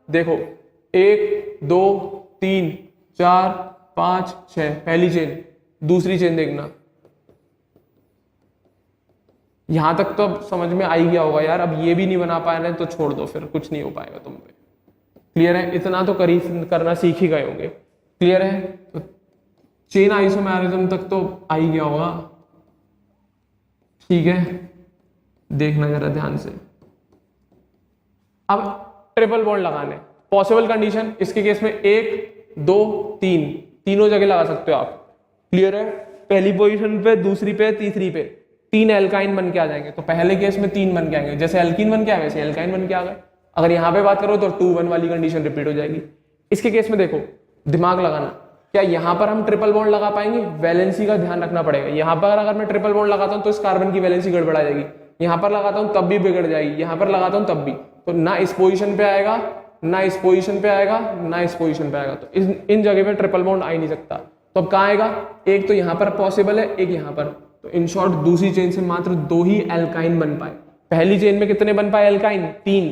देखो 1 2 3 4 5 6, पहली चेन। दूसरी चेन देखना, यहां तक तो अब समझ में आ ही गया होगा यार। अब ये भी नहीं बना पाए ना तो छोड़ दो, फिर कुछ नहीं हो पाएगा तुम पे। क्लियर है? इतना तो करना सीख ही गए होंगे। क्लियर है? तो चेन आइसोमेरिज्म तक तो आ ही गया होगा, ठीक है। देखना जरा ध्यान से। अब ट्रिपल बॉन्ड लगाने, पॉसिबल कंडीशन इसके केस में 1 2 3, तीनों जगह लगा सकते हो आप। क्लियर है? पहली पोजीशन पे, दूसरी पे, तीसरी पे 3 एल्काइन बन के आ जाएंगे। तो पहले केस में 3 बन के आएंगे, जैसे एल्कीन बन के आए वैसे एल्काइन बन के आ गए। अगर यहाँ पे बात करो तो 2 1 वाली कंडीशन रिपीट हो जाएगी। इसके केस में देखो, दिमाग लगाना, क्या यहाँ पर हम ट्रिपल बॉन्ड लगा पाएंगे? वैलेंसी का ध्यान रखना पड़ेगा। यहाँ पर अगर मैं ट्रिपल बॉन्ड लगाता हूँ तो इस कार्बन की वैलेंसी गड़बड़ा जाएगी। यहाँ पर लगाता हूँ तब भी बिगड़ जाएगी, यहाँ पर लगाता हूँ तब भी। तो ना इस पोजीशन पे आएगा, ना इस पोजीशन पे आएगा, ना इस पोजीशन पे आएगा। तो इन जगह पे ट्रिपल बॉन्ड आ ही नहीं सकता। तो अब कहाँ आएगा? एक तो यहाँ पर पॉसिबल है, एक यहाँ पर। तो इन शॉर्ट दूसरी चेन से मात्र 2 ही एल्काइन बन पाए। पहली चेन में कितने बन पाए एल्काइन? 3।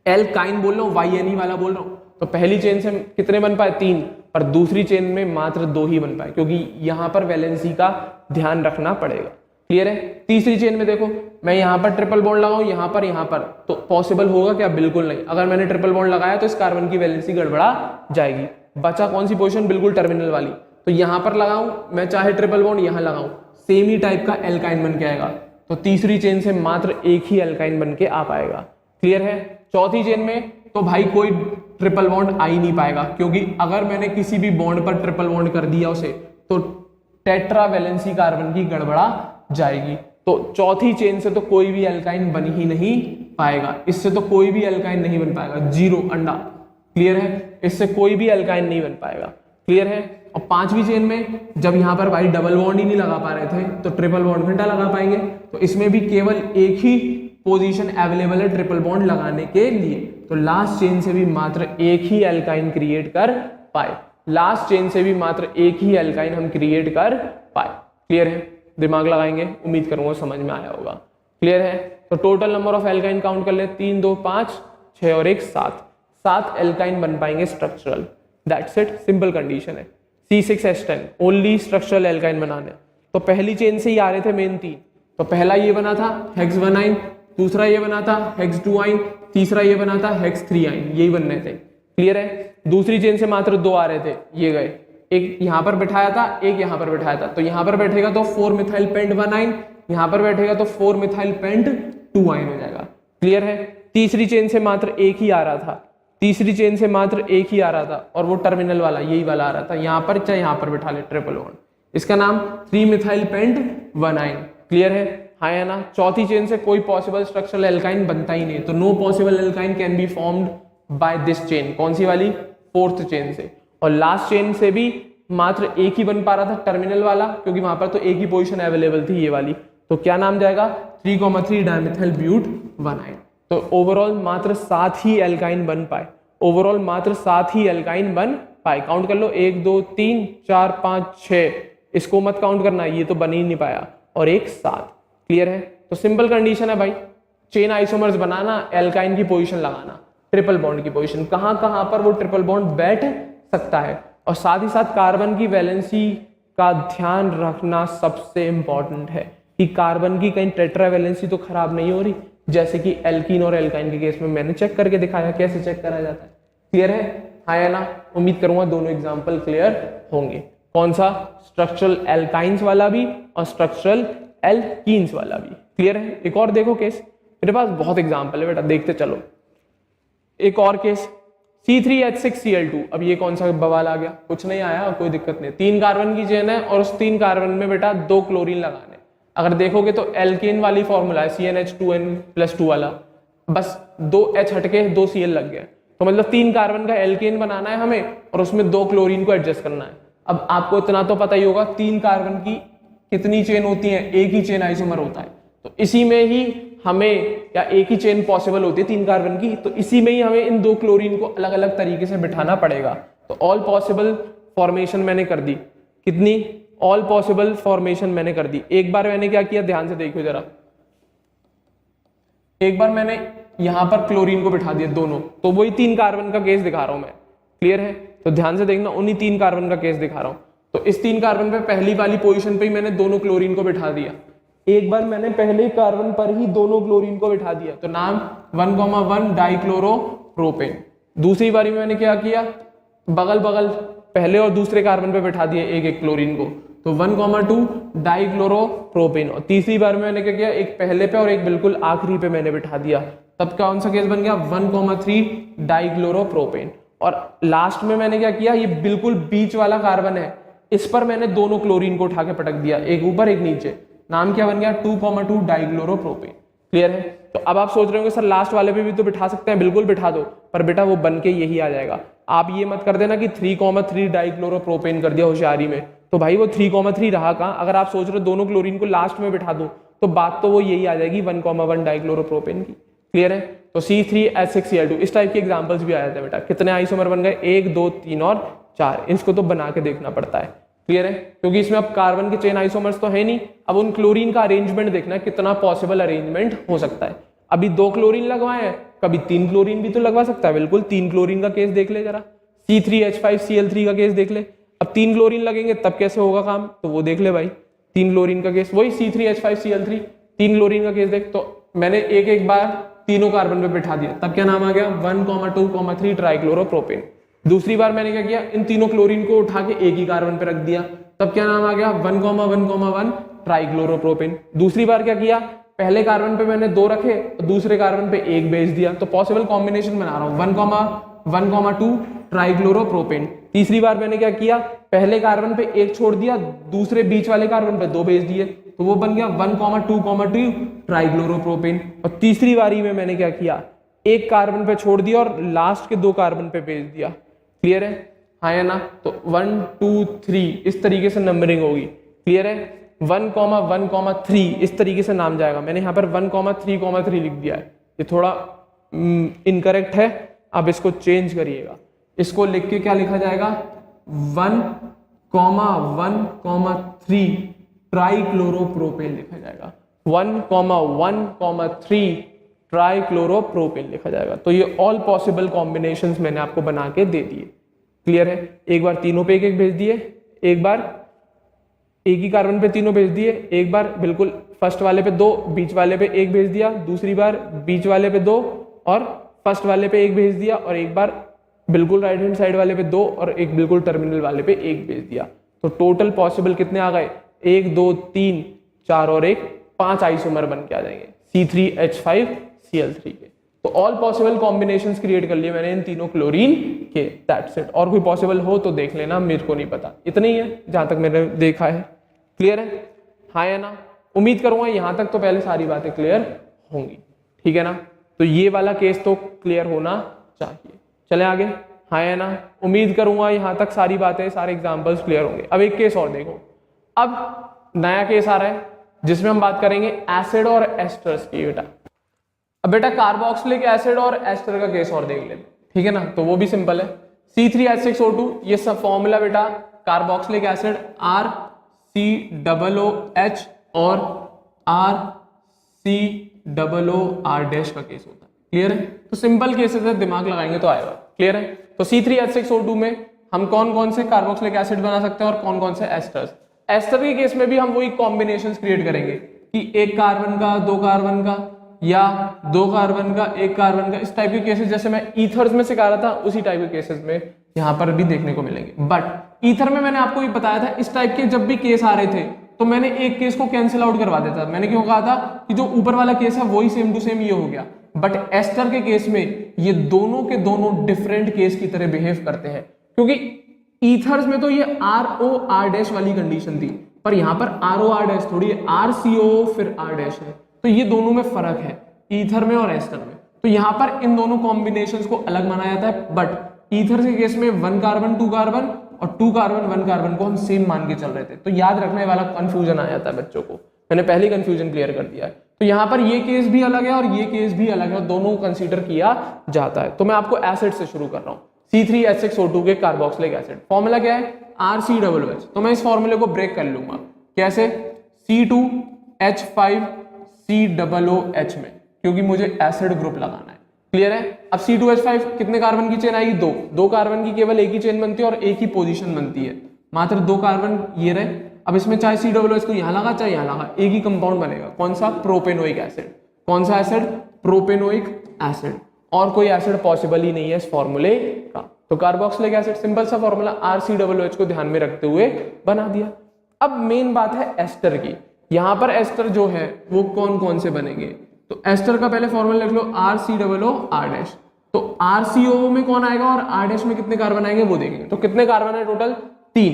एल्काइन बोल रहा हूँ, YNE वाला बोल रहा हूँ। तो पहली चेन से कितने बन पाए? 3, पर दूसरी चेन में मात्र 2 ही बन पाए, क्योंकि यहां पर वैलेंसी का ध्यान रखना पड़ेगा। क्लियर है? तीसरी चेन में देखो, मैं यहां पर ट्रिपल बॉन्ड लगाऊं, यहां पर, तो पॉसिबल होगा क्या? बिल्कुल नहीं। अगर मैंने ट्रिपल बॉन्ड लगाया तो इस कार्बन की वैलेंसी गड़बड़ा जाएगी। बचा कौन सी पोजीशन? बिल्कुल टर्मिनल वाली। तो यहां पर लगाऊं मैं, चाहे ट्रिपल बॉन्ड यहां लगाऊं, सेम ही टाइप का एल्काइन बन के आएगा। तो तीसरी चेन से मात्र एक ही एल्काइन बन के आ पाएगा। क्लियर है? चौथी चेन में तो भाई कोई ट्रिपल बॉन्ड आ ही नहीं पाएगा, क्योंकि अगर मैंने किसी भी बॉन्ड पर ट्रिपल बॉन्ड कर दिया उसे, तो टेट्रा वैलेंसी कार्बन की गड़बड़ा जाएगी। तो चौथी चेन से तो कोई भी एल्काइन बन ही नहीं पाएगा। इससे तो कोई भी एल्काइन नहीं बन पाएगा, 0 अंडा। क्लियर है? इससे कोई भी एल्काइन नहीं बन पाएगा। क्लियर है? और पांचवी चेन में जब यहाँ पर भाई डबल बॉन्ड ही नहीं लगा पा रहे थे, तो ट्रिपल बॉन्ड घंटा लगा पाएंगे। तो इसमें भी केवल एक ही पोजीशन अवेलेबल है ट्रिपल बॉन्ड लगाने के लिए। तो लास्ट चेन से भी मात्र एक ही एल्काइन क्रिएट कर पाए। लास्ट चेन से भी मात्र एक ही एल्काइन हम क्रिएट कर पाए। क्लियर है? दिमाग लगाएंगे, उम्मीद करूंगा समझ में आया होगा। क्लियर है? तो total number of alkyne count कर ले, 3 2 5 6 और 1 7। 7 एल्काइन बन पाएंगे structural. That's it, simple condition है। C6H10 ओनली स्ट्रक्चरल एल्काइन बनाने। तो पहली चेन से ही आ रहे थे मेन 3। तो पहला ये बना था हेक्स 1 आइन, दूसरा ये बना था हेक्स 2 आइन, तीसरा ये बना था हेक्स 3 आइन। यही बनने थे। क्लियर है? दूसरी चेन से मात्र 2 आ रहे थे, ये गए। एक यहाँ पर बैठाया था, एक यहाँ पर बैठाया था। तो यहाँ पर बैठेगा तो 4 मिथाइल पेंट 1 आइन, यहाँ पर बैठेगा तो 4 मिथाइल पेंट 2 आइन हो जाएगा। क्लियर है? तीसरी चेन से मात्र एक ही आ रहा था, तीसरी चेन से मात्र एक ही आ रहा था, और वो टर्मिनल वाला यही वाला आ रहा था। यहाँ पर चाहे यहाँ पर बैठा ले ट्रिपल बॉन्ड, इसका नाम 3 मिथाइल पेंट 1 आइन। क्लियर है? हाँ या ना? चौथी चेन से कोई पॉसिबल स्ट्रक्चरल एल्काइन बनता ही नहीं। तो no possible alkyne can be formed by this chain. कौन सी वाली? 4th चेन से। और लास्ट चेन से भी मात्र एक ही बन पा रहा था, टर्मिनल वाला, क्योंकि वहां पर तो एक ही पोजीशन अवेलेबल थी, ये वाली। तो क्या नाम जाएगा? 3,3 डायमिथाइल ब्यूट 1 आइन। तो ओवरऑल मात्र 7 ही एल्काइन बन पाए। ओवरऑल मात्र 7 ही एल्काइन बन पाए। काउंट कर लो, 1 2 3 4 5 6। इसको मत काउंट करना, ये तो बन ही नहीं पाया। और एक 7। क्लियर है? तो सिंपल कंडीशन है भाई, चेन आइसोमर्स बनाना, एल्काइन की पोजीशन लगाना, ट्रिपल बॉन्ड की पोजीशन, कहां कहां पर वो ट्रिपल बॉन्ड बैठ सकता है। और साथ ही साथ कार्बन की वैलेंसी का ध्यान रखना सबसे इंपॉर्टेंट है कि कार्बन की कहीं टेट्रा वैलेंसी तो खराब नहीं हो रही, जैसे कि एल्कीन और एल्काइन के केस में मैंने चेक करके दिखाया कैसे चेक करा जाता है। क्लियर है? हाँ या ना? उम्मीद करूंगा दोनों एग्जाम्पल क्लियर होंगे। कौन सा? स्ट्रक्चरल एल्काइंस वाला भी और स्ट्रक्चरल एल्कीन्स वाला भी। क्लियर है? एक और देखो केस, मेरे पास बहुत एग्जाम्पल है बेटा, देखते चलो। एक और केस C3H6Cl2। अब ये कौन सा बवाल आ गया? कुछ नहीं आया, कोई दिक्कत नहीं। 3 कार्बन की चेन है और उस 3 कार्बन में बेटा 2 क्लोरीन लगाने। अगर देखोगे तो एल्केन वाली फॉर्मूला है CnH2n+2 वाला, बस 2 H हटके 2 Cl लग गया। तो मतलब 3 कार्बन का एल्केन बनाना है हमें और उसमें 2 क्लोरीन को एडजस्ट करना है। अब आपको इतना तो पता ही होगा 3 कार्बन की कितनी चेन होती है, एक ही चेन आइसोमर होता है। तो इसी में ही हमें, या एक ही चेन पॉसिबल होती है 3 कार्बन की, तो इसी में ही हमें इन 2 क्लोरीन को अलग अलग तरीके से बिठाना पड़ेगा। तो ऑल पॉसिबल फॉर्मेशन मैंने कर दी, कितनी, ऑल पॉसिबल फॉर्मेशन मैंने कर दी। एक बार मैंने क्या किया, ध्यान से देखियो जरा, एक बार मैंने यहां पर क्लोरीन को बिठा दिया दोनों, तो वही 3 कार्बन का केस दिखा रहा हूं मैं, क्लियर है। तो ध्यान से देखना, उन्हीं 3 कार्बन का केस दिखा रहा हूं। तो इस 3 कार्बन पे पहली वाली पोजीशन पे ही मैंने दोनों क्लोरीन को बिठा दिया। एक बार मैंने पहले कार्बन पर ही दोनों क्लोरीन को बिठा दिया, तो नाम 1,1 डाइक्लोरोप्रोपेन। दूसरी बारी में मैंने क्या किया, बगल बगल पहले और दूसरे कार्बन पे बिठा दिया एक एक क्लोरीन को, तो 1,2 डाइक्लोरोप्रोपेन। और तीसरी बार में मैंने क्या किया, एक पहले पे और एक बिल्कुल आखिरी पे मैंने बिठा दिया, तब कौन सा केस बन गया, 1,3 डाइक्लोरोप्रोपेन। और लास्ट में मैंने क्या किया, ये बिल्कुल बीच वाला कार्बन है, इस पर मैंने दोनों क्लोरीन को उठा के पटक दिया, एक ऊपर एक नीचे, नाम क्या बन गया, 2,2 डाइक्लोरोप्रोपेन। क्लियर है। तो अब आप सोच रहे होंगे सर लास्ट वाले पे भी तो बिठा सकते हैं, बिल्कुल बिठा दो, पर बेटा वो बन के यही आ जाएगा। आप ये मत कर देना कि 3,3 डाइक्लोरोप्रोपेन कर दिया होशियारी में, तो भाई वो 3,3 रहा कहाँ। अगर आप सोच रहे हो दोनों क्लोरीन को लास्ट में बिठा दो, तो बात तो वो यही आ जाएगी 1,1 डाइक्लोरोप्रोपेन की। क्लियर है। तो C3H6Cl2 इस टाइप के एग्जांपल्स भी आ जाते हैं बेटा। कितने आइसोमर बन गए, 1, 2, 3 और 4। इसको तो बना के देखना पड़ता है। क्लियर है, क्योंकि इसमें अब कार्बन के चेन आइसोमर्स तो है नहीं, अब उन क्लोरीन का अरेंजमेंट देखना है, कितना पॉसिबल अरेंजमेंट हो सकता है। अभी 2 क्लोरीन लगवाए हैं, कभी 3 क्लोरीन भी तो लगवा सकता है, बिल्कुल 3 क्लोरीन का केस देख ले जरा, C3H5Cl3 का केस देख ले। अब 3 क्लोरीन लगेंगे तब कैसे होगा काम, तो वो देख ले भाई, 3 क्लोरीन का केस, वही C3H5Cl3 3 क्लोरीन का केस देख। तो मैंने एक एक बार तीनों कार्बन पे बिठा दिया, तब क्या नाम आ गया, 1,2,3 ट्राइक्लोरोप्रोपेन। दूसरी बार मैंने क्या किया, इन तीनों क्लोरीन को उठा के एक ही कार्बन पे रख दिया, तब क्या नाम आ गया, 1,1,1 ट्राइक्लोरोप्रोपेन। दूसरी बार क्या किया, पहले कार्बन पे मैंने 2 रखे, दूसरे कार्बन पे 1 भेज दिया, तो पॉसिबल कॉम्बिनेशन बना रहा हूं, 1,1,2 ट्राइक्लोरोप्रोपेन। तीसरी बार मैंने क्या किया, पहले कार्बन पे 1 छोड़ दिया, दूसरे बीच वाले कार्बन पे 2 भेज दिए, तो वो बन गया 1,2,2 ट्राइक्लोरोप्रोपेन। और तीसरी बारी में मैंने क्या किया, एक कार्बन पे छोड़ दिया और लास्ट के 2 कार्बन पे भेज दिया। क्लियर है, हाँ या ना। तो 1, 2, 3 इस तरीके से नंबरिंग होगी। क्लियर है, 1,1,3 इस तरीके से नाम जाएगा। मैंने यहाँ पर 1,3,3 लिख दिया है, ये थोड़ा इनकरेक्ट है, अब इसको चेंज करिएगा। इसको लिख के क्या लिखा जाएगा, 1,1,3 ट्राइक्लोरोप्रोपेन लिखा जाएगा, 1,1,3 ट्राइक्लोरोप्रोपेन लिखा जाएगा। तो ये ऑल पॉसिबल कॉम्बिनेशंस मैंने आपको बना के दे दिए। क्लियर है, एक बार तीनों पे एक एक भेज दिए, एक बार एक ही कार्बन पे तीनों भेज दिए, एक बार बिल्कुल फर्स्ट वाले पे 2, बीच वाले पे 1 भेज दिया, दूसरी बार बीच वाले पे 2 और फर्स्ट वाले पे 1 भेज दिया, और एक बार बिल्कुल राइट हैंड साइड वाले पे 2 और एक बिल्कुल टर्मिनल वाले पे 1 भेज दिया। तो टोटल पॉसिबल कितने आ गए, 1, 2, 3, 4 और 1, 5 आइसोमर बन के आ जाएंगे C3H5Cl3 के। तो ऑल पॉसिबल कॉम्बिनेशंस क्रिएट कर लिए मैंने इन तीनों क्लोरीन के, दैट्स इट। और कोई पॉसिबल हो तो देख लेना, मेरे को नहीं पता, इतना ही है जहां तक मैंने देखा है। क्लियर है, हाँ या ना। उम्मीद करूंगा यहां तक तो पहले सारी बातें क्लियर होंगी, ठीक है ना। तो ये वाला केस तो क्लियर होना चाहिए। चले आगे, हाँ या ना। उम्मीद करूंगा यहां तक सारी बातें, सारे एग्जांपल्स क्लियर होंगे। अब एक केस और देखो, अब नया केस आ रहा है जिसमें हम बात करेंगे एसिड और एस्टर्स की। बेटा अब बेटा कार्बोक्सिलिक एसिड और एस्टर का केस और देख लेते, ठीक है ना। तो वो भी सिंपल है, C3H6O2 ये सब फॉर्मूला बेटा कार्बोक्सिलिक एसिड RCOOH और RCOOR- का केस होता है। क्लियर है, तो सिंपल केसेस है, दिमाग लगाएंगे तो आएगा। क्लियर है, तो C3H6O2 में हम कौन कौन से कार्बोक्सिलिक एसिड बना सकते हैं और कौन कौन से एस्टर्स। एस्टर के केस में भी हम वही कॉम्बिनेशंस क्रिएट करेंगे कि 1 कार्बन का 2 कार्बन का, या 2 कार्बन का 1 कार्बन का, इस टाइप के केसेस जैसे मैं ईथर्स में सिखा रहा था उसी टाइप के केसेस में यहाँ पर भी देखने को मिलेंगे। बट ईथर में मैंने आपको ये बताया था, इस टाइप के जब भी केस आ रहे थे तो मैंने एक केस को कैंसिल आउट करवा देता था। मैंने क्यों कहा था कि जो ऊपर वाला केस है वही सेम टू सेम ये हो गया, बट एस्टर के केस में ये दोनों के दोनों डिफरेंट केस की तरह बिहेव करते हैं, क्योंकि ईथर्स में तो ये ROR- वाली कंडीशन थी, पर यहाँ पर ROR- थोड़ी RCO फिर R- है, तो ये दोनों में फर्क है ईथर में और एस्टर में। तो यहाँ पर इन दोनों कॉम्बिनेशंस को अलग माना जाता है, बट ईथर के केस में 1 कार्बन 2 कार्बन और 2 कार्बन 1 कार्बन को हम सेम मान के चल रहे थे। तो याद रखने वाला कंफ्यूजन आ जाता है बच्चों को, मैंने पहले कंफ्यूजन क्लियर कर दिया है। तो यहाँ पर ये केस भी अलग है और ये केस भी अलग है, दोनों कंसीडर किया जाता है। तो मैं आपको एसिड से शुरू कर रहा हूँ, C3H6O2 के कार्बोक्सिलिक एसिड। फॉर्मूला क्या है, RCOOH। तो मैं इस फॉर्मूले को ब्रेक कर लूंगा, कैसे, C2H5COOH में, क्योंकि मुझे एसिड ग्रुप लगाना है। क्लियर है। अब C2H5 कितने कार्बन की चेन आएगी, 2 कार्बन की केवल एक ही चेन बनती है और एक ही पोजीशन बनती है, मात्र 2 कार्बन ये रहे। अब इसमें चाहे COOH को यहाँ लगा चाहे यहाँ लगा, एक ही कंपाउंड बनेगा, कौन सा, प्रोपेनोइक एसिड। कौन सा एसिड, प्रोपेनोइक एसिड, और कोई एसिड पॉसिबल ही नहीं है इस फॉर्मूले का। तो कार्बोक्सिलिक एसिड, सिंपल सा फॉर्मूला, RCOOH को ध्यान में रखते हुए बना दिया। अब मेन बात है एस्टर की। यहाँ पर एस्टर जो है वो कौन कौन से बनेंगे, तो एस्टर का पहले फॉर्मूला लिख लो, RCOOR'। तो RCOO में कौन आएगा और R' में कितने कार्बन आएंगे वो देखेंगे। तो कितने कार्बन है टोटल, 3,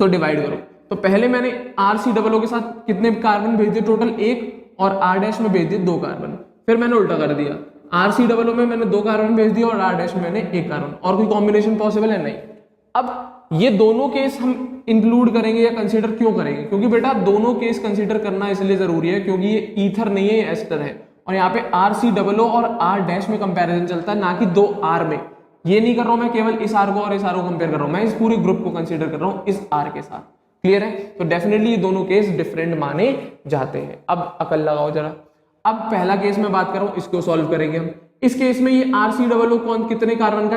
तो डिवाइड करो। तो पहले मैंने RCOO के साथ कितने कार्बन भेज दिए, टोटल 1, और R' में भेज दिए 2 कार्बन। फिर मैंने उल्टा कर दिया, RCOO में मैंने 2 कार्बन भेज दिया और R' में मैंने 1 कार्बन। और कोई कॉम्बिनेशन पॉसिबल है, नहीं। अब ये दोनों केस हम इंक्लूड करेंगे या कंसीडर क्यों करेंगे, क्योंकि बेटा दोनों केस कंसीडर करना इसलिए जरूरी है क्योंकि ये ईथर नहीं है, ये एस्टर है। और यहाँ पे RCOO और R' में कंपैरिजन चलता है, ना कि 2 R में। ये नहीं कर रहा हूं मैं केवल इस R को और इस R को कंपेयर कर रहा हूं, मैं इस पूरे ग्रुप को कंसीडर कर रहा हूं इस R के साथ। क्लियर है। तो डेफिनेटली ये दोनों केस डिफरेंट माने जाते हैं। अब अकल लगाओ जरा। अब पहला केस में बात कर रहा हूं, इसको सॉल्व करेंगे हम। इस केस में ये RCOO कौन, कितने कार्बन का,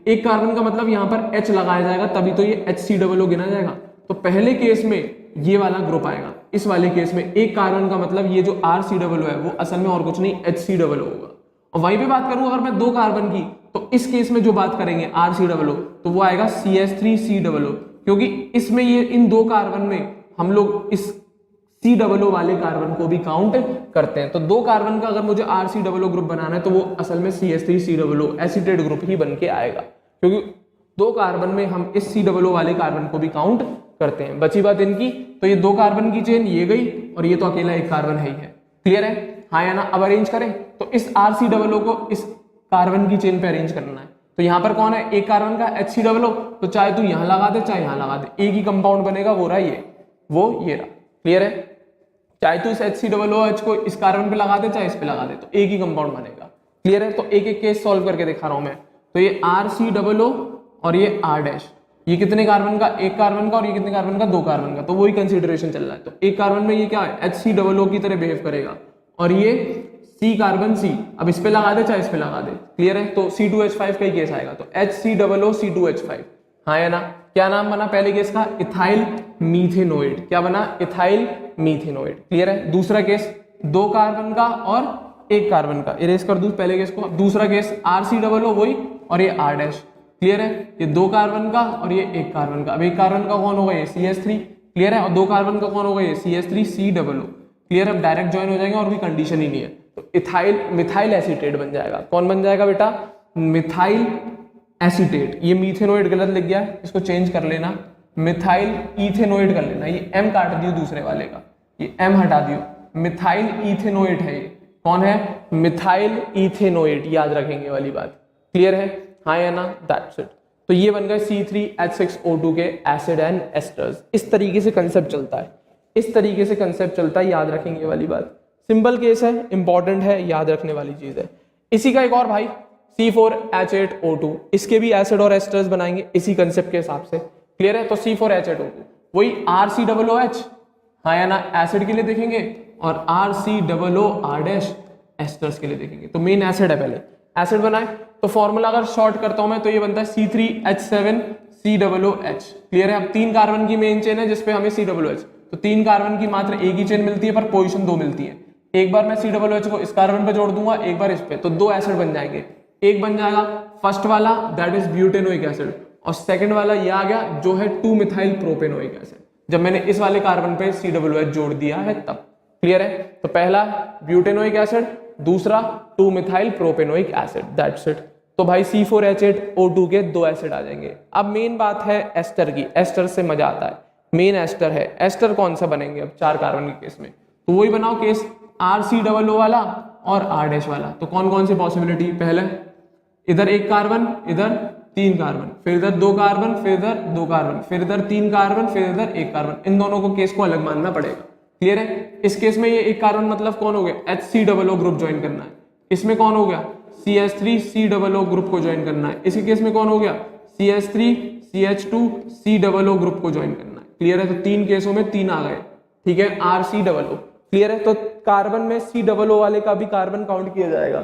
एक कार्बन का, मतलब यहाँ पर H लगाया जाएगा तभी तो ये HCOO गिना जाएगा। तो पहले केस में ये वाला ग्रुप आएगा, इस वाले केस में एक कार्बन का मतलब ये जो RCOO है वो असल में और कुछ नहीं HCOO होगा। और वहीं पे बात करूं अगर मैं 2 कार्बन की, तो इस केस में जो बात करेंगे RCOO, तो वो आएगा CH3COO, क्योंकि इसमें ये इन 2 कार्बन में हम लोग इस COO वाले कार्बन को भी काउंट करते हैं। तो 2 कार्बन का अगर मुझे RCOO ग्रुप बनाना है तो वो असल में CH3COO एसिटेट ग्रुप ही बन के आएगा, क्योंकि 2 कार्बन में हम इस COO वाले कार्बन को भी काउंट करते हैं। बची बात इनकी, तो ये 2 कार्बन की चेन ये गई और ये तो अकेला एक कार्बन है ही है। क्लियर है, हाँ या ना। अब अरेंज करें तो इस RCOO को इस कार्बन की चेन पे अरेंज करना है। तो यहाँ पर कौन है, एक कार्बन का HCOO, तो चाहे तू यहाँ लगा दे चाहे यहाँ लगा दे, एक ही कंपाउंड बनेगा, वो रहा ये रहा। क्लियर है। चाहे तू इस HCOOH को इस कार्बन पे लगा दे चाहे इस पे लगा दे, तो एक ही कंपाउंड बनेगा। क्लियर है। तो एक एक केस सॉल्व करके दिखा रहा हूं मैं। तो ये RCOO और ये R', ये कितने कार्बन का, एक कार्बन का, और ये कितने कार्बन का, 2 कार्बन का। तो वही कंसीडरेशन चल रहा है। तो एक कार्बन में ये क्या है, HCOO की तरह बिहेव करेगा, और ये C कार्बन C, अब इस पे लगा दे चाहे इस पे लगा दे। क्लियर है। तो C2H5 का ही केस आएगा, तो HCOO C2H5, हाँ या ना। क्या नाम बना पहले केस का, इथाइल मीथेनोइड। क्या बना, इथाइल मीथेनोइड। क्लियर है। दूसरा केस 2 कार्बन का और 1 कार्बन का, इरेज कर दूं पहले केस को। दूसरा केस RCOO वही और ये R'। क्लियर है। ये 2 कार्बन का और ये 1 कार्बन का। अब 1 कार्बन का कौन होगा, ये CH3। क्लियर है। और 2 कार्बन का कौन होगा, ये CH3COO। क्लियर है। अब डायरेक्ट ज्वाइन हो जाएंगे और भी कंडीशन ही नहीं है। तो इथाइल मिथाइल एसीटेट बन जाएगा। कौन बन जाएगा बेटा, मिथाइल एसीटेट। ये मीथेनोइड गलत लिख गया, इसको चेंज कर लेना, मिथाइल इथेनोइड कर लेना। ये M काट दियो दूसरे वाले का, ये M हटा दियो, मिथाइल इथेनोइड है। ये कौन है, मिथाइल इथेनोइड। याद रखेंगे वाली बात। क्लियर है, हाँ या ना। That's it. तो ये बन गए C3H6O2 के एसिड एंड एस्टर्स। इस तरीके से कंसेप्ट चलता है, इस तरीके से कंसेप्ट चलता है। याद रखेंगे वाली बात। सिंपल केस है, इंपॉर्टेंट है, याद रखने वाली चीज है। इसी का एक और भाई C4H8O2, इसके भी एसिड और एस्टर्स बनाएंगे इसी कंसेप्ट के हिसाब से। क्लियर है। तो C4H8O2 वही RCOOH, हाँ या ना, एसिड के लिए देखेंगे, और RCOOR' एस्टर्स के लिए देखेंगे। तो मेन एसिड है, पहले एसिड बनाए। तो फॉर्मूला अगर शॉर्ट करता हूं मैं तो ये बनता है C3H7COOH। क्लियर है। अब 3 कार्बन की मेन चेन है जिसपे हमें COOH, तो 3 कार्बन की मात्र एक ही चेन मिलती है पर पोजीशन 2 मिलती है। एक बार मैं COOH को इस कार्बन पे जोड़ दूंगा, एक बार इस पे, तो 2 एसिड बन जाएंगे। एक बन जाएगा फर्स्ट वाला, दैट इज ब्यूटेनोइक एसिड, और सेकंड वाला ये आ गया जो है 2 मिथाइल प्रोपेनोइक एसिड, जब मैंने इस वाले कार्बन पे COOH जोड़ दिया है तब। क्लियर है। तो पहला ब्यूटेनोइक एसिड, दूसरा 2 methyl propanoic acid, that's it. तो भाई C4H8O2 के 2 एसिड आ जाएंगे। अब मेन बात है एस्टर की। एस्टर से मजा आता है, मेन एस्टर है। एस्टर कौन सा बनेंगे अब 4 कार्बन के केस में, तो वही बनाओ केस RCOO वाला और R डैश वाला। तो कौन कौन सी पॉसिबिलिटी, पहले इधर एक कार्बन, इधर 3 कार्बन, फिर इधर 2 कार्बन, फिर इधर 2 कार्बन, फिर इधर 3 कार्बन, फिर इधर 1 कार्बन। इन दोनों को केस को अलग मानना पड़ेगा। क्लियर है? इस केस में ये 1 कार्बन मतलब कौन हो गया, HCOO ग्रुप ज्वाइन करना है। इसमें कौन हो गया, CH3COO ग्रुप को ज्वाइन करना है। इसी केस में कौन हो गया, CH3CH2COO ग्रुप को ज्वाइन करना है। क्लियर है? तो 3 केसों में 3 आ गए। ठीक है, RCOO। क्लियर है? तो कार्बन में COO वाले का भी कार्बन काउंट किया जाएगा।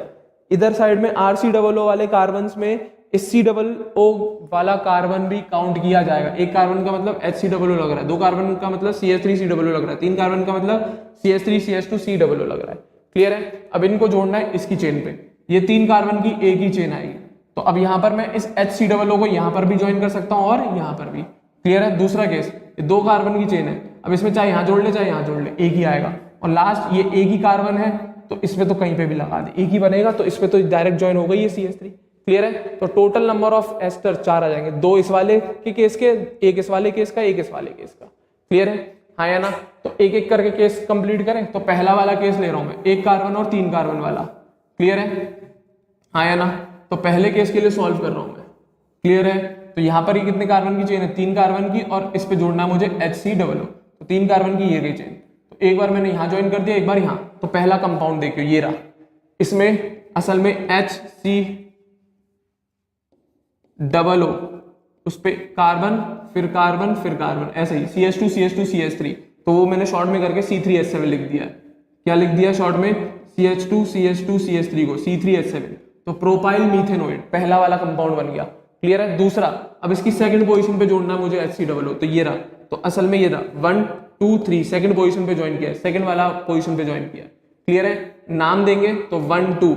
इधर साइड में RCOO वाले कार्बन में इस COO वाला कार्बन भी काउंट किया जाएगा। 1 कार्बन का मतलब HCOO लग रहा है, 2 कार्बन का मतलब CH3COO लग रहा है, 3 कार्बन का मतलब CH3CH2COO लग रहा है। क्लियर है? अब इनको जोड़ना है इसकी चेन पे, ये 3 कार्बन की एक ही चेन आएगी। तो अब यहाँ पर मैं इस HCOO को यहाँ पर भी ज्वाइन कर सकता हूँ और यहाँ पर भी। क्लियर है? दूसरा केस, ये 2 कार्बन की चेन है, अब इसमें चाहे यहाँ जोड़ ले चाहे यहाँ जोड़ ले, एक ही आएगा। और लास्ट ये एक ही कार्बन है तो इसमें तो कहीं पे भी लगा दे, एक ही बनेगा, तो इसमें तो डायरेक्ट ज्वाइन हो गई ये CH3। क्लियर है? तो टोटल नंबर ऑफ एस्टर 4 आ जाएंगे, 2 इस वाले के केस के, 1 इस वाले केस का, 1 इस वाले केस का। क्लियर है? हाँ या ना? तो एक एक करके केस कंप्लीट करें। तो पहला वाला केस ले रहा हूं मैं, 1 कार्बन और 3 कार्बन वाला। क्लियर है? हाँ या ना? तो पहले केस के लिए सॉल्व कर रहा हूं मैं। क्लियर है? तो यहाँ पर ये कितने कार्बन की चेन है, 3 कार्बन की, और इस पे जोड़ना है मुझे HCOO, तो 3 कार्बन की ये गई चेन। तो एक बार मैंने यहाँ ज्वाइन कर दिया, एक बार यहाँ। तो पहला कंपाउंड देखियो ये रहा, इसमें असल में HCOO, उस पे कार्बन फिर कार्बन फिर कार्बन, ऐसे ही CH2 CH2 CH3, तो वो मैंने शॉर्ट में करके C3H7 लिख दिया। क्या लिख दिया शॉर्ट में, CH2 CH2 CH3 को C3H7। तो प्रोपाइल मीथेनोइड पहला वाला कंपाउंड बन गया। क्लियर है? दूसरा, अब इसकी सेकंड पोजीशन पे जोड़ना है मुझे HCOO, तो ये रहा। तो असल में ये रहा 1 2 3, सेकंड पोजीशन पे ज्वाइन किया, सेकंड वाला पोजीशन पे ज्वाइन किया। क्लियर है? नाम देंगे तो 1 2,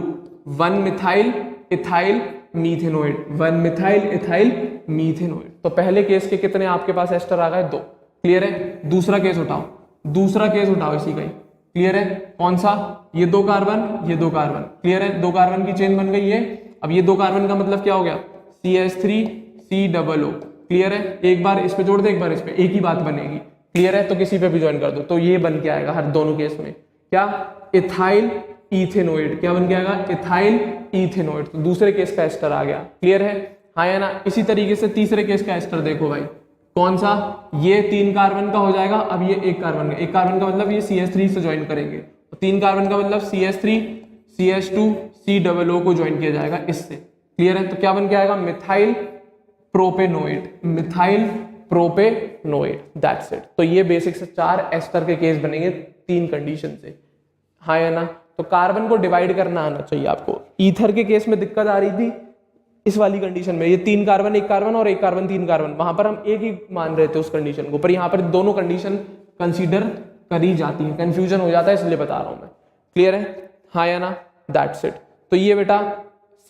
1 मिथाइल इथाइल मीथेनोइड, 1 मिथाइल इथाइल मीथेनोइड। तो पहले केस के कितने आपके पास एस्टर आ गए, 2। क्लियर है? दूसरा केस उठाओ, दूसरा केस उठाओ इसी का ही। क्लियर है? कौन सा, ये 2 कार्बन, ये 2 कार्बन। क्लियर है? 2 कार्बन की चेन बन गई है। अब ये 2 कार्बन का मतलब क्या हो गया, CH3COO। क्लियर है? एक बार इस पे जोड़ दे, एक बार इस पे, एक ही बात बनेगी। क्लियर है? तो किसी पे भी ज्वाइन कर दो, तो ये बन के आएगा हर दोनों केस में, क्या, इथाइल इथेनोइड। क्या बन के आएगा, इथाइल इथेनोइड। तो दूसरे केस का एस्टर आ गया। क्लियर है? हाँ या ना? इसी तरीके से तीसरे केस का एस्टर देखो भाई, कौन सा, ये 3 कार्बन का हो जाएगा, अब ये 1 कार्बन का, 1 कार्बन का मतलब ये CH3 से ज्वाइन करेंगे, तो 3 कार्बन का मतलब CH3 CH2COO को ज्वाइन किया जाएगा इससे। क्लियर है? तो क्या बन के आएगा, methyl propanoid, methyl propanoid, that's it. तो ये बेसिक से 4 एस्टर के केस बनेंगे 3 कंडीशन से। हाँ या ना? तो कार्बन को डिवाइड करना आना चाहिए आपको। ईथर के केस में दिक्कत आ रही थी इस वाली कंडीशन में, ये 3 कार्बन 1 कार्बन और 1 कार्बन 3 कार्बन, वहां पर हम एक ही मान रहे थे उस कंडीशन को, पर यहाँ पर दोनों कंडीशन कंसीडर करी जाती है, कंफ्यूजन हो जाता है, इसलिए बता रहा हूं मैं। क्लियर है? हाँ या ना? That's it. तो ये बेटा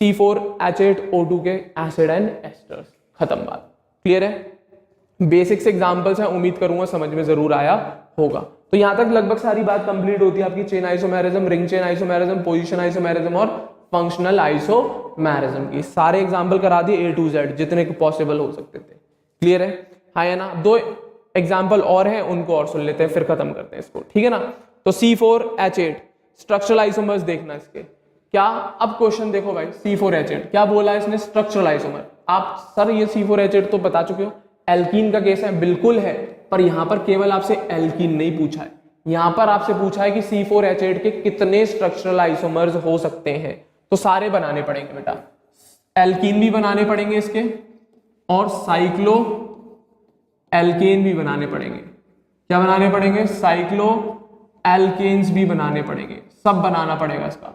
C4H8O2 के एसिड एंड एस्टर्स, खत्म बात। क्लियर है? बेसिक्स एग्जांपल्स हैं, उम्मीद करूंगा समझ में जरूर आया होगा। तो यहां तक लगभग सारी बात कंप्लीट होती है आपकी chain isomerism, ring chain isomerism, position isomerism और फंक्शनल आइसोमेरिज्म की सारे एग्जांपल करा दिए A to Z जितने पॉसिबल हो सकते थे। क्लियर है? हाँ या ना? 2 एग्जांपल और हैं, उनको और सुन लेते हैं, फिर खत्म करते हैं इसको। ठीक है ना? तो C4H8 स्ट्रक्चरल आइसोमर्स देखना इसके क्या। अब क्वेश्चन देखो भाई, C4H8 क्या बोला है इसने, स्ट्रक्चरल आइसोमर। आप सर ये C4H8 तो बता चुके हो, एल्कीन का केस है, बिल्कुल है, पर यहां पर केवल आपसे एल्कीन नहीं पूछा है, यहां पर आपसे पूछा है कि C4H8 के कितने स्ट्रक्चरल आइसोमर्स हो सकते हैं। तो सारे बनाने पड़ेंगे बेटा, एल्कीन भी बनाने पड़ेंगे इसके, और साइक्लो एल्केन भी बनाने पड़ेंगे। क्या बनाने पड़ेंगे, साइक्लो एल्केन्स भी बनाने पड़ेंगे, सब बनाना पड़ेगा इसका।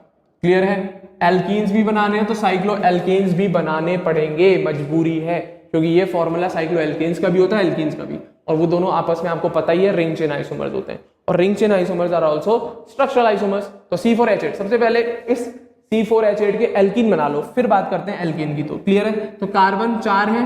क्लियर है? एल्कीन्स भी बनाने हैं तो साइक्लो एल्केन्स भी बनाने पड़ेंगे, मजबूरी है, क्योंकि ये फॉर्मूला साइक्लो एल्केन्स का भी होता है, एल्कीन्स का भी, और वो दोनों आपस में आपको पता ही है रिंग चेन आइसोमर्स होते हैं, और ring chain isomers are also structural isomers. तो C4H8 सबसे पहले इस C4H8 के एल्कीन बना लो, फिर बात करते हैं एल्कीन की। तो क्लियर है? तो कार्बन 4 है,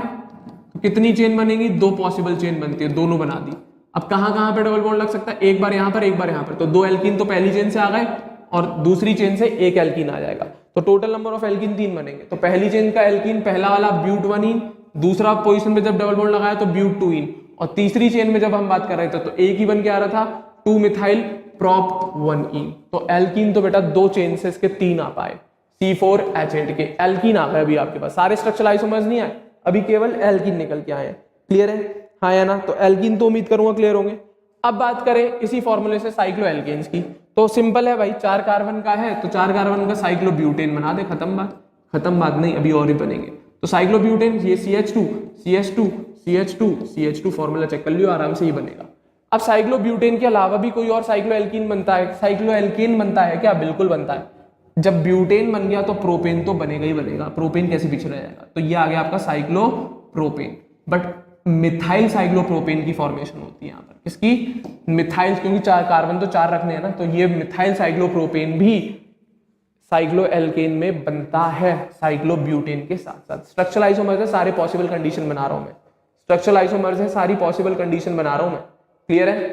तो कितनी चेन बनेगी, 2 पॉसिबल चेन बनती है, दोनों बना दी। अब कहां पे डबल बॉन्ड लग सकता है, एक बार यहां पर एक बार यहां पर, तो 2 एल्कीन तो पहली चेन से आ गए और दूसरी चेन से 1 एल्कीन आ जाएगा, तो टोटल नंबर ऑफ एल्कीन 3 बनेंगे। तो पहली चेन का एल्कीन पहला वाला ब्यूट-1इन, दूसरा पोजीशन पे जब डबल बॉन्ड लगाया तो ब्यूट-2इन, और तीसरी चेन में जब हम बात कर रहे थे तो एक ही बन के आ रहा था 2 मिथाइल prop 1ene। तो एल्कीन तो बेटा 2 चेन से इसके 3 आ पाए, C4H8 के एल्कीन आ गए अभी आपके पास, सारे स्ट्रक्चरल आइसोमर्स नहीं आए, अभी केवल एल्कीन निकल के आए हैं। क्लियर है, हाँ या ना? तो एल्कीन तो उम्मीद करूंगा क्लियर होंगे। अब बात करें इसी फॉर्मूले से साइक्लो एल्केन्स की, तो सिंपल है भाई, 4 कार्बन का है तो 4 कार्बन का साइक्लोब्यूटेन बना दे, खत्म बात। खत्म बात नहीं, अभी और ही बनेंगे। तो साइक्लोब्यूटेन ये CH2 CH2 CH2 CH2 formula check कर लियो, आराम से ही बनेगा। अब साइक्लोब्यूटेन के अलावा भी कोई और साइक्लोएल्कीन बनता है, साइक्लोएल्केन बनता है क्या? बिल्कुल बनता है। जब ब्यूटेन बन गया तो प्रोपेन तो बनेगा ही बनेगा, प्रोपेन कैसे पीछे रह जाएगा? तो ये आ गया आपका साइक्लोप्रोपेन। बट मिथाइल साइक्लोप्रोपेन की फॉर्मेशन होती है यहाँ पर, किसकी? मिथाइल, क्योंकि 4 कार्बन तो 4 रखने हैं ना, तो ये मिथाइल साइक्लोप्रोपेन भी साइक्लोएल्केन में बनता है साइक्लोब्यूटेन के साथ साथ। स्ट्रक्चरल आइसोमर्स है, सारे पॉसिबल कंडीशन बना रहा हूं मैं, स्ट्रक्चरल आइसोमर्स है, सारी पॉसिबल कंडीशन बना रहा हूं मैं। क्लियर है,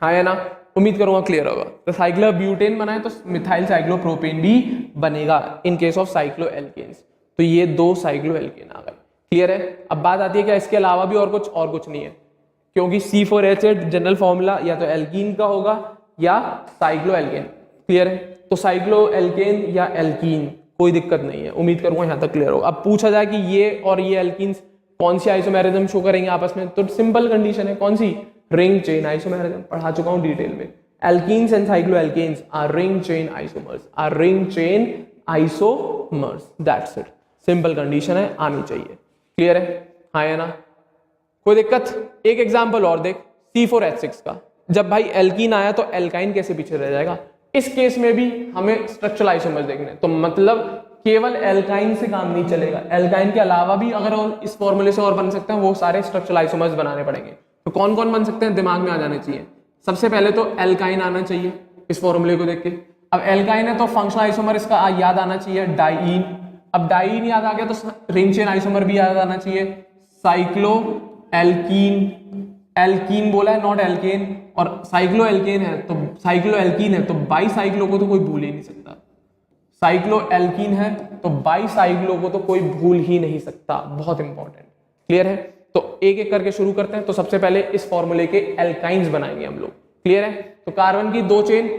हाँ या ना? उम्मीद करूंगा क्लियर होगा। तो साइक्लोब्यूटेन बना है तो मिथाइल साइक्लोप्रोपेन भी बनेगा इन केस ऑफ साइक्लोएल्केन्स। तो ये 2 साइक्लोएल्केन आ गए। क्लियर है। अब बात आती है क्या इसके अलावा भी और कुछ नहीं है, क्योंकि C4H8 जनरल फॉर्मूला या तो एल्कीन का होगा या साइक्लोएल्केन। क्लियर है, तो साइक्लोएल्केन या एल्कीन कोई दिक्कत नहीं है, उम्मीद करूंगा यहां तक क्लियर होगा। अब पूछा जाए कि ये और ये एल्कीन्स कौन सी आइसोमेरिज्म शो करेंगे आपस में, तो सिंपल कंडीशन है, कौन सी? रिंग चेन आइसोमेरिज्म, पढ़ा चुका हूं डिटेल में। Alkenes and cycloalkenes R ring chain isomers, R ring chain isomers, that's it. Simple condition है, आनी चाहिए। क्लियर है, हाँ या ना? कोई दिक्कत? एक एग्जांपल और देख, C4H6 का। जब भाई एल्कीन आया तो एल्काइन कैसे पीछे रह जाएगा? इस केस में भी हमें स्ट्रक्चरल आइसोमर्स देखने, तो मतलब केवल एल्काइन से काम नहीं चलेगा, एल्काइन के अलावा भी अगर और इस फॉर्मूले से और बन सकते हैं वो सारे स्ट्रक्चरल आइसोमर्स बनाने पड़ेंगे। तो कौन कौन बन सकते हैं दिमाग में आ जाने चाहिए। सबसे पहले तो एल्काइन आना चाहिए इस फॉर्मूले को देख के। अब एल्काइन है तो फंक्शनल आइसोमर इसका याद आना चाहिए, डाइईन। अब डाइईन याद आ गया तो रिंग चेन आइसोमर भी याद आना चाहिए, साइक्लो एल्कीन। एल्कीन बोला है, नॉट एल्केन। और साइक्लो एल्केन है तो साइक्लो एल्कीन है तो बाई साइक्लो को तो कोई भूल ही नहीं सकता। साइक्लो एल्कीन है तो बाई साइक्लो को तो कोई भूल ही नहीं सकता, बहुत इंपॉर्टेंट। क्लियर है, तो एक एक करके शुरू करते हैं। तो सबसे पहले इस फॉर्मूले के एल्काइंस बनाएंगे हम लोग। क्लियर है, तो कार्बन की 2 चेन,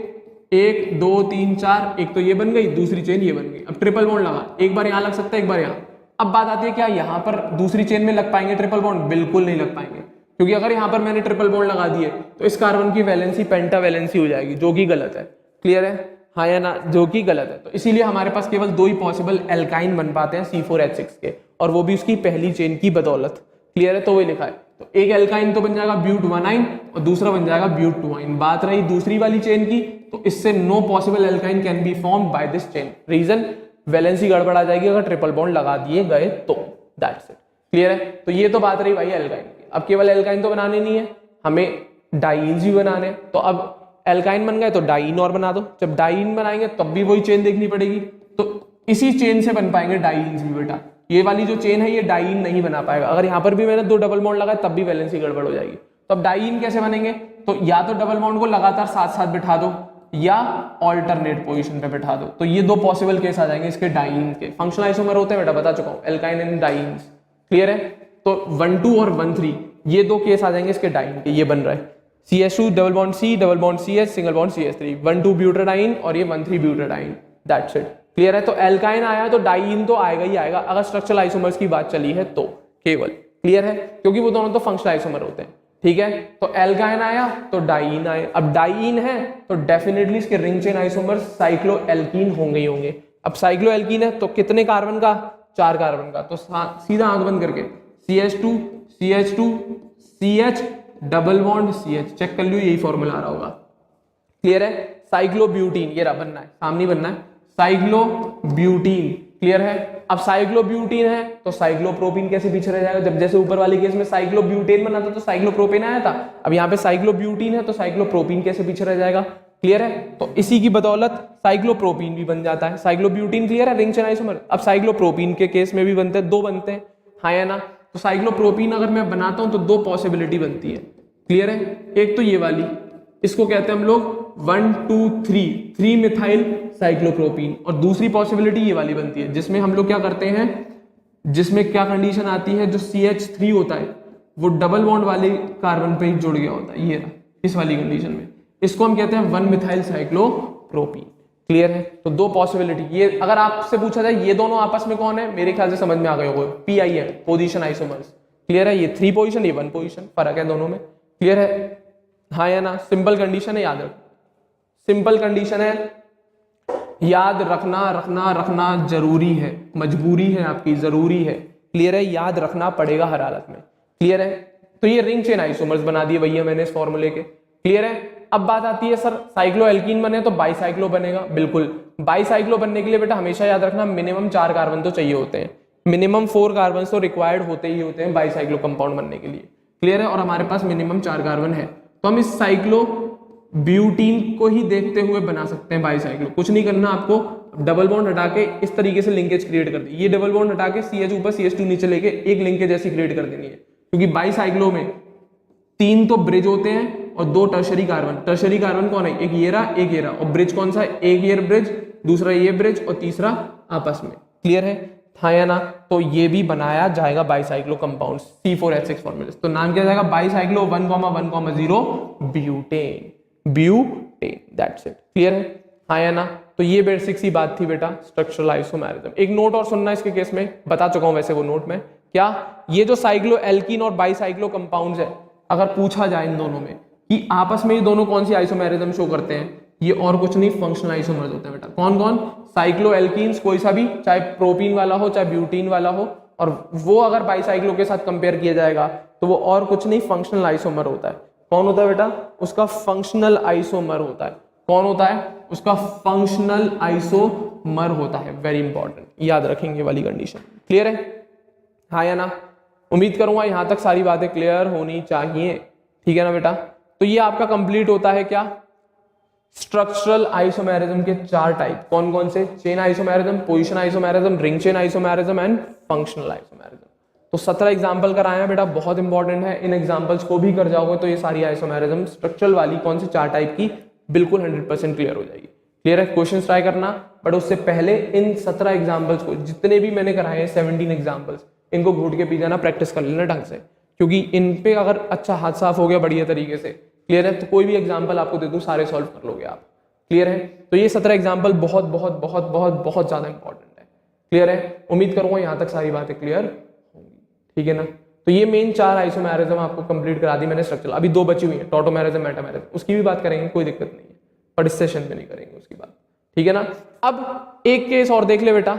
1 2 3 4, एक तो ये बन गई, दूसरी चेन ये बन गई। अब ट्रिपल बॉन्ड लगा, एक बार यहां लग सकता है, एक बार यहां। अब बात आती है क्या यहां पर दूसरी चेन में लग पाएंगे ट्रिपल बॉन्ड? बिल्कुल नहीं लग पाएंगे, क्योंकि अगर यहां पर मैंने ट्रिपल बॉन्ड लगा दिए तो इस कार्बन की वैलेंसी पेंटा वैलेंसी हो जाएगी, जो कि गलत है। क्लियर है, हाँ या ना? जो कि गलत है। तो इसीलिए हमारे पास केवल 2 ही पॉसिबल एल्काइन बन पाते हैं C4H6 के, और वो भी उसकी पहली चेन की बदौलत। क्लियर है, तो वही लिखा है। तो एक एल्काइन तो बन जाएगा ब्यूट 1 और दूसरा बन जाएगा ब्यूट 2। बात रही दूसरी वाली चेन की, तो इससे no possible alkyne can be formed by this chain. Reason, valency गड़बड़ आ जाएगी अगर ट्रिपल बॉन्ड लगा दिए गए तो। That's it. क्लियर है, तो ये तो बात रही भाई एल्काइन की। अब केवल एल्काइन तो बनाने नहीं है, हमें डाइईन्स भी बनाने हैं। तो अब एल्काइन बन गए तो डाइईन और बना दो। जब डाइईन बनाएंगे तब भी वही चेन देखनी पड़ेगी, तो इसी चेन से बन पाएंगे डाइईन्स भी बेटा। ये वाली जो चेन है ये डाइईन नहीं बना पाएगा, अगर यहाँ पर भी मैंने 2 डबल बॉन्ड लगाए तब भी वैलेंसी गड़बड़ हो जाएगी। तो अब डाइईन कैसे बनेंगे? तो या तो डबल बॉन्ड को लगातार साथ साथ बिठा दो या ऑल्टरनेट पोजीशन पे बिठा दो। तो ये 2 पॉसिबल केस आ जाएंगे इसके डाइईन के। फंक्शनल आइसोमर होते हैं बेटा, बता चुका हूँ, एल्काइन एंड डाइईन्स। क्लियर है, तो 1 2 और 1 3 ये 2 केस आ जाएंगे इसके डाइईन के। ये बन रहा है CH2 double bond C double bond CH single bond CH3, 1 2 butadiene और ये 1 3 ब्यूटाडाइन। That's it. क्लियर है, तो एल्काइन आया तो डाइईन तो आएगा ही आएगा अगर स्ट्रक्चरल आइसोमर्स की बात चली है तो केवल। क्लियर है, क्योंकि वो दोनों तो फंक्शनल आइसोमर होते हैं। ठीक है, तो एल्काइन आया तो डाइईन आए। अब डाइईन है तो डेफिनेटली इसके ring chain isomer cyclo alkene होंगे ही होंगे। अब साइक्लो एल्कीन है तो कितने कार्बन का? 4 कार्बन का। तो सीधा आंख बंद करके CH2 CH2 CH double bond CH, check कर लियो, यही फॉर्मूला आ रहा होगा। क्लियर है, साइक्लोब्यूटीन ये रहा बनना है, सामने बनना है साइक्लोब्यूटीन। क्लियर है, अब साइक्लोब्यूटीन है तो साइक्लोप्रोपीन कैसे पीछे रह जाएगा? जब जैसे ऊपर वाली केस में साइक्लोब्यूटेन बना था तो साइक्लोप्रोपेन आया था, अब यहाँ पे साइक्लोब्यूटीन है तो साइक्लोप्रोपीन कैसे पीछे रह जाएगा? क्लियर है, तो इसी की बदौलत साइक्लोप्रोपीन भी बन जाता है। साइक्लोब्यूटीन क्लियर है, रिंग चेन आइसोमर। अब साइक्लोप्रोपीन के केस में भी बनते हैं, 2 बनते हैं, हाँ या ना? तो साइक्लोप्रोपीन अगर मैं बनाता हूं तो 2 पॉसिबिलिटी बनती है। क्लियर है, एक तो ये वाली, इसको कहते हैं हम लोग 1 2 3 मिथाइल साइक्लोप्रोपीन, और दूसरी पॉसिबिलिटी ये वाली बनती है जिसमें हम लोग क्या करते हैं, जिसमें क्या कंडीशन आती है, जो CH3 होता है वो डबल बॉन्ड वाले कार्बन पे ही जुड़ गया होता है, ये इस वाली कंडीशन में इसको हम कहते हैं 1 मिथाइल साइक्लोप्रोपीन। क्लियर है? तो दो पॉसिबिलिटी, ये अगर आपसे पूछा जाए ये दोनों आपस में कौन है, मेरे ख्याल से समझ में आ गए होगा, पीआई है, पोजीशन आइसोमर्स। क्लियर है? ये 3 पोजीशन, ये 1 पोजीशन, फर्क है दोनों में। क्लियर है? हाँ या ना? सिंपल कंडीशन है, याद रखना, सिंपल कंडीशन है, याद रखना, रखना रखना जरूरी है, मजबूरी है आपकी, जरूरी है। क्लियर है? याद रखना पड़ेगा हर हालत में। क्लियर है? तो ये रिंग चेन आइसोमर्स बना दिए भैया मैंने इस फॉर्मूले के। क्लियर है? अब बात आती है सर साइक्लो एल्कीन बने तो बाईसाइक्लो बनेगा। बिल्कुल, बाईसाइक्लो बनने के लिए बेटा हमेशा याद रखना मिनिमम 4 कार्बन तो चाहिए होते हैं, मिनिमम 4 कार्बन तो रिक्वायर्ड होते ही होते हैं बाईसाइक्लो कंपाउंड बनने के लिए। क्लियर है? और हमारे पास मिनिमम 4 कार्बन है, तो हम इस साइक्लो ब्यूटीन को ही देखते हुए बना सकते हैं बाईसाइक्लो। कुछ नहीं करना आपको, डबल बॉन्ड हटा के इस तरीके से लिंकेज क्रिएट कर दी, ये डबल बॉन्ड हटा के CH ऊपर CH2 नीचे लेके एक लिंकेज ऐसी क्रिएट कर देनी है, क्योंकि बाईसाइक्लो में 3 तो ब्रिज होते हैं और 2 टर्शरी कार्बन। टर्शरी कार्बन कौन है? एक ये रहा, एक ये रहा, और ब्रिज कौन सा है? एक ये ब्रिज, दूसरा ये ब्रिज, और तीसरा आपस में। क्लियर है? था या ना? तो ये भी बनाया जाएगा बाईसाइक्लो कंपाउंड C4H6 फॉर्मूले। तो नाम क्या जाएगा? Bicyclo 1,1,0 butane, butane, that's it. Clear है? हाँ या ना? तो ये बेसिक सी बात थी बेटा स्ट्रक्चरल आइसोमेरिज्म। एक नोट और सुनना इसके केस में, बता चुका हूं वैसे वो नोट में, क्या ये जो साइक्लो एल्कीन और बाईसाइक्लो कंपाउंड्स है, अगर पूछा जाए इन दोनों में कि आपस में ये दोनों कौन सी आइसोमेरिज्म शो करते हैं, ये और कुछ नहीं फंक्शनल आइसोमर्स होते हैं बेटा। कौन कौन? साइक्लो एल्कीन्स कोई सा भी, चाहे प्रोपीन वाला हो चाहे ब्यूटीन वाला हो, और वो अगर बाईसाइक्लो के साथ कंपेयर किया जाएगा तो वो और कुछ नहीं फंक्शनल आइसोमर होता है। कौन होता है बेटा? उसका फंक्शनल आइसोमर होता है। कौन होता है? उसका फंक्शनल आइसोमर होता है। वेरी इंपॉर्टेंट, याद रखेंगे वाली कंडीशन। क्लियर है? हाँ या ना? उम्मीद करूंगा यहां तक सारी बातें क्लियर होनी चाहिए। ठीक है ना बेटा? तो ये आपका कंप्लीट होता है क्या? स्ट्रक्चरल आइसोमेरिज्म के 4 टाइप। कौन कौन से? Chain isomerism, position isomerism, ring chain isomerism and functional isomerism. तो 17 एग्जांपल कराए हैं बेटा, बहुत इंपॉर्टेंट है। इन एग्जांपल्स को भी कर जाओगे तो ये सारी आइसोमेरिज्म स्ट्रक्चरल वाली कौन सी 4 टाइप की बिल्कुल 100% क्लियर हो जाएगी। क्लियर है? क्वेश्चन ट्राई करना, बट उससे पहले इन 17 एग्जाम्पल्स को, जितने भी मैंने कराए हैं 17 एग्जाम्पल्स, इनको घूट के पी जाना, प्रैक्टिस कर लेना ढंग से, क्योंकि इन पे अगर अच्छा हाथ साफ हो गया बढ़िया तरीके से, क्लियर है, तो कोई भी एग्जाम्पल आपको दे दूं सारे सॉल्व कर लोगे आप। क्लियर है? तो ये 17 एग्जाम्पल बहुत बहुत बहुत बहुत बहुत ज्यादा इंपॉर्टेंट है। क्लियर है? उम्मीद करूंगा यहां तक सारी बातें क्लियर होंगी। ठीक है ना? तो ये मेन 4 आइसोमेरिज्म आपको कंप्लीट करा दी मैंने स्ट्रक्चर। अभी 2 बची हुई है, टॉटोमेरिज्म, मेटामेरिज्म, उसकी भी बात करेंगे, कोई दिक्कत नहीं है, पर इस सेशन में नहीं करेंगे उसकी बात। ठीक है ना? अब एक केस और देख ले बेटा,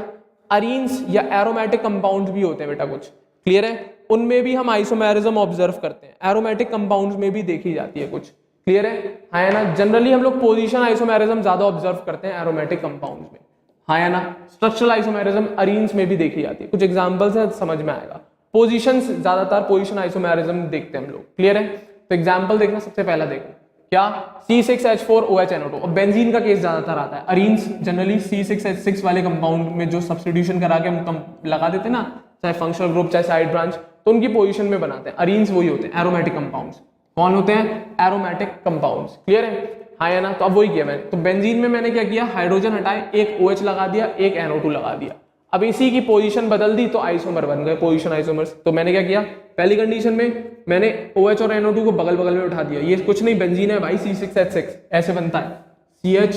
अरीन्स या एरोमेटिक कंपाउंड भी होते हैं बेटा कुछ। क्लियर है? उनमें भी हम आइसोमेरिज्म ऑब्जर्व करते हैं, एरोमेटिक कंपाउंड्स में भी देखी जाती है कुछ। क्लियर है? हाँ या ना? जनरली हम लोग पोजीशन आइसोमेरिज्म ज्यादा ऑब्जर्व करते हैं एरोमेटिक कंपाउंड्स में। हाँ या ना? स्ट्रक्चरल आइसोमेरिज्म अरीन्स में भी देखी जाती है। कुछ एग्जांपल्स है, समझ में आएगा। पोजीशन ज्यादातर पोजीशन आइसोमेरिज्म देखते हैं हम लोग। क्लियर है? तो एग्जांपल देखना, सबसे पहला देखो क्या, C6H4OH NO2। और बेंजीन का केस ज्यादातर आता है। अरीन्स जनरली C6H6 वाले कंपाउंड में जो सब्स्टिट्यूशन करा के हम लगा देते हैं ना, चाहे फंक्शनल ग्रुप चाहे साइड ब्रांच, तो उनकी पोजीशन में बनाते हैं। अरीन्स वही होते हैं, एरोमेटिक कंपाउंड्स। कौन होते हैं? Aromatic compounds. क्लियर है? हाँ या ना? तो अब वही किया मैंने। तो बेंजीन में मैंने क्या किया, हाइड्रोजन हटाए, एक OH लगा दिया, एक NO2 लगा दिया। अब इसी की पोजीशन बदल दी तो आइसोमर बन गए, पोजीशन आइसोमर्स। तो मैंने क्या किया, पहली कंडीशन में मैंने OH और NO2 को बगल बगल में उठा दिया। ये कुछ नहीं, बेंजीन है भाई, C6H6 ऐसे बनता है। CH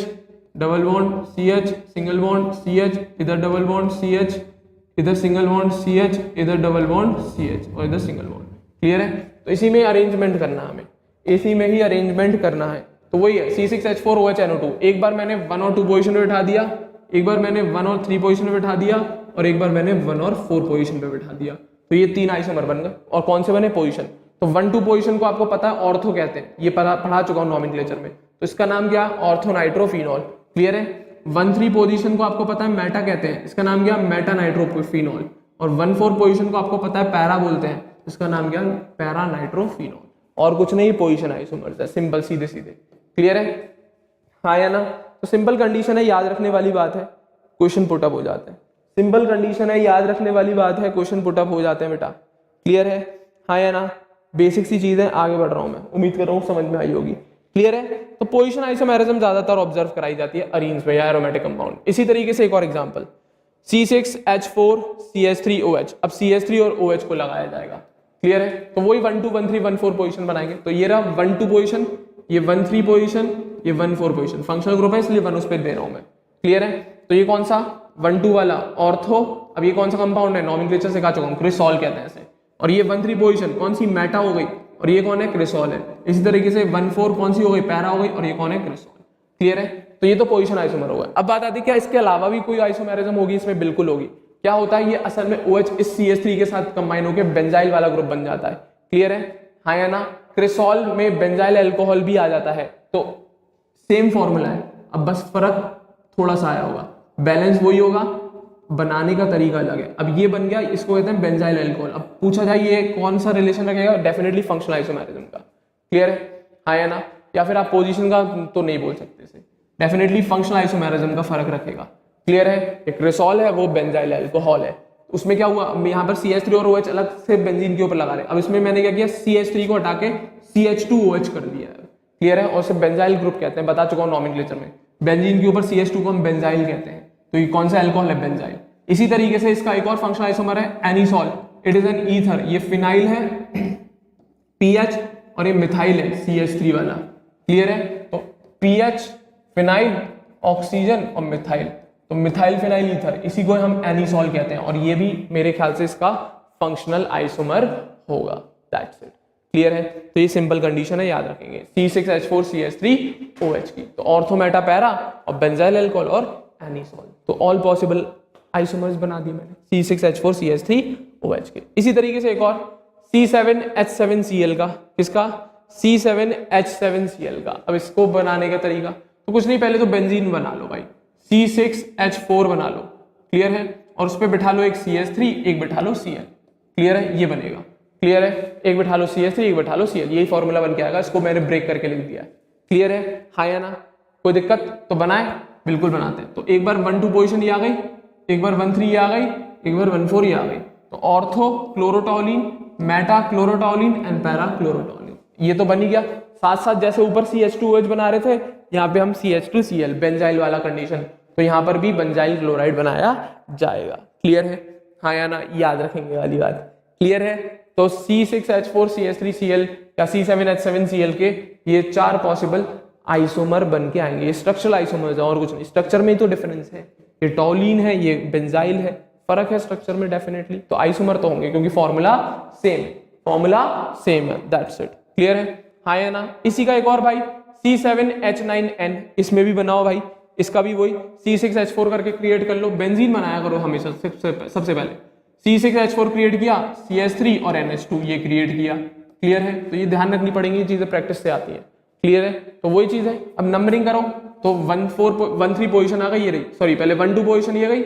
double bond CH single bond CH, इधर डबल बॉन्ड CH, इधर सिंगल बॉन्ड CH, इधर डबल बॉन्ड CH और इधर सिंगल बॉन्ड। क्लियर है? तो इसी में अरेंजमेंट करना हमें, इसी में ही अरेंजमेंट करना है। तो वही है C6H4OH NO2। एक बार मैंने 1 और 2 पोजीशन पे बिठा दिया, एक बार मैंने 1 और 3 पोजीशन पे बिठा दिया, और एक बार मैंने 1 और 4 पोजीशन पे बिठा दिया। तो ये 3 आइसोमर बन गए। और कौन से बने? पोजीशन। तो 1-2 पोजीशन को आपको पता है ऑर्थो कहते हैं, ये पढ़ा चुका हूं नॉमेनक्लेचर में। तो इसका नाम क्या? Ortho nitrophenol. क्लियर है? 1-3 पोजीशन को आपको पता है मेटा कहते हैं, इसका नाम क्या? Meta nitrophenol. और 1-4 पोजीशन को आपको पता है पैरा बोलते हैं, इसका नाम क्या? Para nitrophenol. और कुछ नहीं, पोजीशन आइसोमर्स है, सिंपल, सीधे सीधे। क्लियर है? हाँ या ना? तो सिंपल कंडीशन है, याद रखने वाली बात है, क्वेश्चन पुटअप हो जाते हैं। सिंपल कंडीशन है, याद रखने वाली बात है, क्वेश्चन पुटअप हो जाते हैं बेटा। क्लियर है? हाँ या ना? बेसिक सी चीज है, आगे बढ़ रहा हूं मैं, उम्मीद कर रहा हूं समझ में आई होगी। क्लियर है? तो पोजीशन आइसोमेरिज्म ज्यादातर ऑब्जर्व कराई जाती है अरीन्स में या एरोमेटिक कंपाउंड। इसी तरीके से एक और एग्जांपल, C6H4CH3OH। अब CH3 और OH को लगाया जाएगा। क्लियर है? तो वही 1-2, 1-3, 1-4 पोजीशन बनाएंगे। तो ये रहा 1-2 पोजीशन, ये 1,3 पोजीशन, ये 1,4 पोजीशन, फंक्शनल ग्रुप है इसलिए 1 उस पर दे रहा हूं मैं। क्लियर है? तो ये कौन सा 1,2 वाला ऑर्थो, अब ये कौन सा कंपाउंड है, नॉमेनक्लेचर सिखा चुका हूं, क्रिसॉल कहते हैं इसे। और ये 1,3 पोजीशन कौन सी, मेटा हो गई, और ये कौन है, क्रिसॉल है। इसी तरीके से 1,4 कौन सी हो गई, पैरा हो गई, और ये कौन है, क्रिसॉल। क्लियर है? तो ये तो पोजीशन आइसोमर होगा। अब बात आती है क्या इसके अलावा भी कोई आइसोमेरिज्म होगी इसमें? बिल्कुल होगी। क्या होता है, ये असल में OH इस CH3 के साथ कंबाइन होकर बेंजाइल वाला ग्रुप बन जाता है। क्लियर है? हाँ या ना? क्रिसॉल में बेंजाइल अल्कोहल भी आ जाता है। तो सेम फॉर्मूला है, अब बस फर्क थोड़ा सा आया होगा, बैलेंस वही होगा, बनाने का तरीका अलग है। अब ये बन गया, इसको कहते हैं बेंजाइल अल्कोहल। अब पूछा जाए ये कौन सा रिलेशन रखेगा, डेफिनेटली फंक्शनल आइसोमेरिज्म का। क्लियर है? हाँ या ना? या फिर आप पोजीशन का तो नहीं बोल सकते इसे, डेफिनेटली फंक्शनल आइसोमेरिज्म का फर्क रखेगा। क्लियर है? एक क्रिसॉल है वो बेंजाइल अल्कोहल है, उसमें क्या हुआ, यहाँ पर CH3 और OH अलग से बेंजीन के ऊपर लगा रहे। अब इसमें मैंने क्या किया, CH3 को हटा के CH2OH कर दिया है। क्लियर है? और इसे बेंजाइल ग्रुप कहते हैं, बता चुका हूँ नॉमेनक्लेचर में। बेंजीन के ऊपर CH2 को हम बेंजाइल कहते हैं। तो ये कौन सा अल्कोहल है, बेंजाइल। इसी तरीके से इसका एक और फंक्शनल आइसोमर है anisole, it is an ether. ये फिनाइल है PH, और ये मिथाइल है CH3 वाला। क्लियर है? तो PH फिनाइल, ऑक्सीजन और मिथाइल, तो मिथाइल फिनाइल ईथर, इसी को हम एनिसॉल कहते हैं। और ये भी मेरे ख्याल से इसका फंक्शनल आइसोमर होगा। That's it. क्लियर है? तो ये सिंपल कंडीशन है, याद रखेंगे, C6H4CH3OH की। तो ऑर्थो, मेटा, पैरा और बेंजाइल अल्कोहल और एनिसॉल, तो ऑल पॉसिबल आइसोमर्स बना दिए मैंने C6H4CH3OH के। इसी तरीके से एक और C7H7Cl का, किसका, C7H7Cl का। अब इसको बनाने का तरीका तो कुछ नहीं, पहले तो बेंजीन बना लो भाई, C6H4 बना लो। क्लियर है? और उस पर बिठा लो एक CH3, एक बिठा लो Cl। क्लियर है? ये बनेगा। क्लियर है? एक बिठा लो CH3, एक बिठा लो Cl, यही फॉर्मूला बन के आएगा। इसको मैंने ब्रेक करके लिख दिया है। क्लियर है? हाँ या ना? कोई दिक्कत तो बनाए, बिल्कुल बनाते हैं। तो एक बार 1,2 पोजीशन ये आ गई, एक बार 1,3 ये आ गई, एक बार 1,4 ये आ गई। तो ऑर्थो क्लोरोटोलिन, मेटा क्लोरोटोलिन एंड पैरा क्लोरोटोलिन, ये तो बन ही गया। साथ साथ जैसे ऊपर CH2OH बना रहे थे, यहाँ पे हम CH2Cl, बेंजाइल वाला कंडीशन, तो यहाँ पर भी बेंजाइल क्लोराइड बनाया जाएगा। क्लियर है? हाँ या ना? याद रखेंगे वाली बात। क्लियर है? तो C6H4CH3Cl या C7H7Cl के ये 4 पॉसिबल आइसोमर बन के आएंगे। ये स्ट्रक्चरल आइसोमर्स है और कुछ नहीं, स्ट्रक्चर में ही तो डिफरेंस है। ये टॉलिन है, ये बेंजाइल है, फर्क है स्ट्रक्चर में डेफिनेटली। तो आइसोमर तो होंगे क्योंकि फॉर्मूला सेम है। That's it. क्लियर है? हाँ या ना? इसी का एक और भाई C7H9N, इसमें भी बनाओ भाई, इसका भी वही C6H4 करके क्रिएट कर लो। बेंजीन बनाया करो हमेशा, सबसे पहले C6H4 क्रिएट किया, CH3 और NH2 ये क्रिएट किया। क्लियर है? तो ये ध्यान रखनी पड़ेगी, चीजें प्रैक्टिस से आती है। क्लियर है? तो वही चीज है। अब नंबरिंग करो तो 1,3 पोजीशन आ गई, ये रही, सॉरी पहले 1,2 पोजीशन ये गई,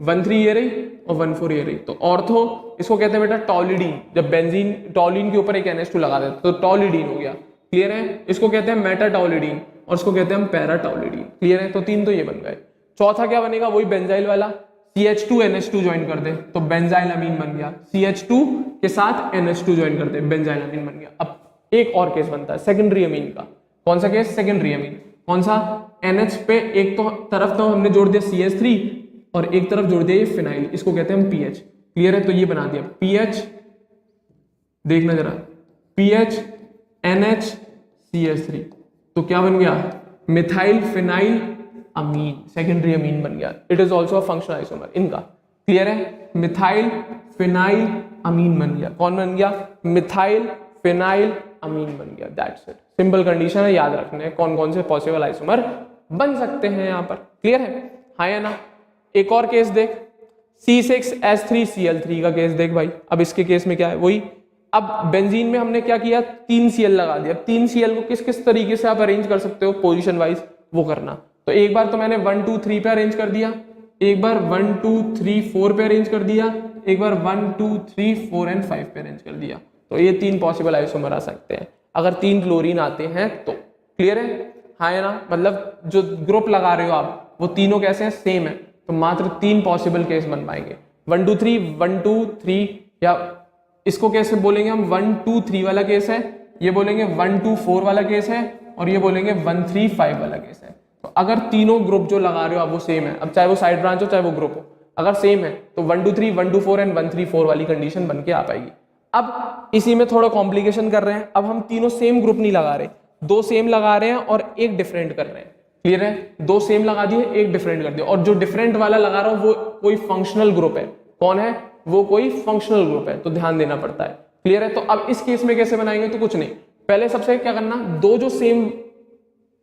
1,3 ये रही और 1,4 ये रही। तो ऑर्थो इसको कहते हैं बेटा टॉलिडीन, जब बेंजीन टॉलिन के ऊपर एक NH2 लगा देते तो टॉलिडीन हो गया। क्लियर है? इसको कहते हैं मेटाटॉलिडीन और इसको कहते हैं हम पैराटॉलिडीन। क्लियर है? तो 3 तो ये बन गए। चौथा क्या बनेगा, वही बेंजाइल वाला, CH2NH2 ज्वाइन कर दे तो बेंजाइल अमीन बन गया। CH2 के साथ NH2 ज्वाइन कर दे, बेंजाइल अमीन बन गया। अब एक और केस बनता है सेकेंडरी अमीन का। कौन सा केस? Secondary amine. कौन सा? NH पे एक तो तरफ तो हमने जोड़ दिया CH3 और एक तरफ जोड़ दिया ये फिनाइल, इसको कहते हैं हम PH। क्लियर है? तो ये बना दिया PH, देखना जरा, PH NH CH3, तो क्या बन गया, मिथाइल फिनाइल अमीन, सेकेंडरी अमीन बन गया। It is also a functional isomer इनका। क्लियर है? मिथाइल फिनाइल अमीन बन गया। कौन बन गया? मिथाइल फिनाइल अमीन बन गया। That's it. सिंपल कंडीशन है, याद रखने कौन कौन से पॉसिबल आइसोमर बन सकते हैं यहाँ पर। क्लियर है? हाँ या ना? एक और केस देख, C6H3Cl3 का केस देख भाई। अब इसके केस में क्या है, वही, अब बेंजीन में हमने क्या किया, 3 Cl लगा दिया। 3 Cl को किस किस तरीके से आप अरेंज कर सकते हो पोजीशन वाइज, वो करना। तो एक बार तो मैंने 1 2 3 पे अरेंज कर दिया, एक बार 1 2 3 4 पे अरेंज कर दिया, एक बार 1 2 3 4 एंड 5 पे अरेंज कर दिया। तो ये 3 पॉसिबल आइसोमर आ सकते हैं अगर 3 क्लोरीन आते हैं तो। क्लियर है? हाँ या ना? मतलब जो ग्रुप लगा रहे हो आप वो तीनों कैसे हैं, सेम है, तो मात्र 3 पॉसिबल केस बन पाएंगे। 1 2 3 1 2 3, या इसको कैसे बोलेंगे हम, 1 2 3 वाला केस है, ये बोलेंगे 1 2 4 वाला केस है, और ये बोलेंगे 1 3 5 वाला केस है। तो अगर तीनों ग्रुप जो लगा रहे हो आप वो सेम है, अब चाहे वो साइड ब्रांच हो चाहे वो ग्रुप हो, अगर सेम है तो 1 2 3 1 2 4 एंड 1 3 4 वाली कंडीशन बन के आ पाएगी। अब इसी में थोड़ा कॉम्प्लिकेशन कर रहे हैं, अब हम तीनों सेम ग्रुप नहीं लगा रहे, दो सेम लगा रहे हैं और एक डिफरेंट कर रहे हैं, क्लियर है, दो सेम लगा दिए एक डिफरेंट कर दिया, और जो डिफरेंट वाला लगा रहा हूं वो कोई फंक्शनल ग्रुप है, कौन है वो, कोई फंक्शनल ग्रुप है, तो ध्यान देना पड़ता है, क्लियर है। तो अब इस केस में कैसे बनाएंगे, तो कुछ नहीं, पहले सबसे क्या करना, दो जो सेम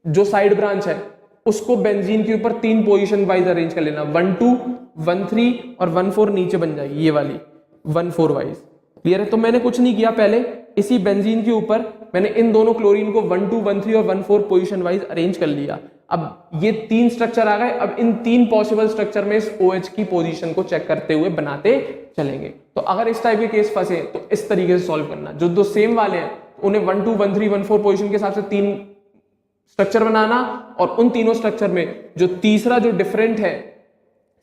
जो साइड ब्रांच है उसको बेंजीन के ऊपर 3 पोजीशन वाइज अरेंज कर लेना, 1 2 1 3 और 1 4 नीचे बन जाएगी ये वाली 1 4 वाइज, क्लियर है। तो मैंने कुछ नहीं किया, पहले इसी बेंजीन के ऊपर मैंने इन दोनों क्लोरीन को 1 2 1 3 और 1 4 पोजीशन वाइज अरेंज कर लिया। अब ये 3 स्ट्रक्चर आ गए, अब इन 3 पॉसिबल स्ट्रक्चर में इस OH की पोजीशन को चेक करते हुए बनाते चलेंगे। तो अगर इस टाइप के केस फंसे तो इस तरीके से सॉल्व करना, जो दो सेम वाले हैं उन्हें 1 2 1 3 1 4 पोजीशन के हिसाब से 3 स्ट्रक्चर बनाना, और उन तीनों स्ट्रक्चर में जो तीसरा जो डिफरेंट है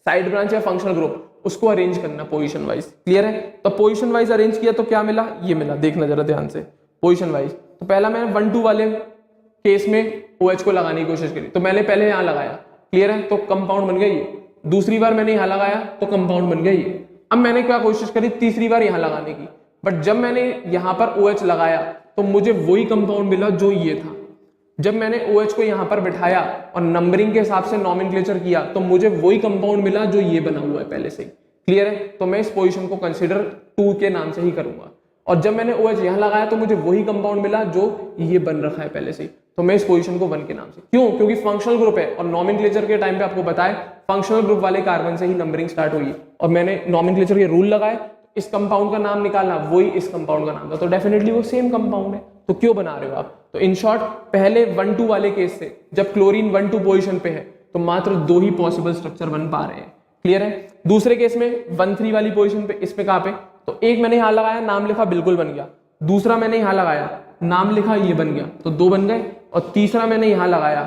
साइड ब्रांच या फंक्शनल ग्रुप उसको अरेंज करना पोजीशन वाइज, क्लियर है। तो पोजीशन वाइज अरेंज किया तो क्या मिला, ये मिला, देखना जरा ध्यान से पोजीशन वाइज। तो पहला मैंने 1 2 वाले केस में OH को लगाने की कोशिश करी, तो मैंने पहले यहां लगाया, क्लियर है, तो कंपाउंड बन गया ये। दूसरी बार मैंने यहां लगाया तो कंपाउंड बन गया ये। अब मैंने क्या कोशिश करी, तीसरी बार यहां लगाने की, बट जब मैंने यहां पर OH लगाया तो मुझे वही कंपाउंड मिला जो ये था। जब मैंने OH को यहां पर बिठाया और नंबरिंग के हिसाब से नॉमेनक्लेचर किया तो मुझे वही कंपाउंड मिला जो ये बना हुआ है पहले से ही, क्लियर है। तो मैं इस पोजीशन को कंसीडर 2 के नाम से ही करूंगा, और जब मैंने OH यहां लगाया तो मुझे वही कंपाउंड मिला जो ये बन रखा है पहले से ही, तो मैं इस पोजीशन को 1 के नाम से, क्यों, क्योंकि फंक्शनल ग्रुप है और नॉमेनक्लेचर के टाइम पे आपको बताया फंक्शनल ग्रुप वाले कार्बन से ही नंबरिंग स्टार्ट हुई, और मैंने नॉमेनक्लेचर के रूल लगाए, इस कंपाउंड का नाम निकालना, वही इस कंपाउंड का नाम था, तो डेफिनेटली वो सेम कंपाउंड है, तो क्यों बना रहे हो आप। तो इन शॉर्ट पहले 1 2 वाले केस से जब क्लोरीन 1 2 पोजीशन पे है तो मात्र 2 ही पॉसिबल स्ट्रक्चर बन पा रहे हैं, क्लियर है। दूसरे केस में 1 3 वाली पोजीशन पे, इस पे कहां पे, तो एक मैंने यहां लगाया, नाम लिखा, बिल्कुल बन गया। दूसरा मैंने यहां लगाया, नाम लिखा, ये बन गया, तो 2 बन गए। और तीसरा मैंने यहां लगाया,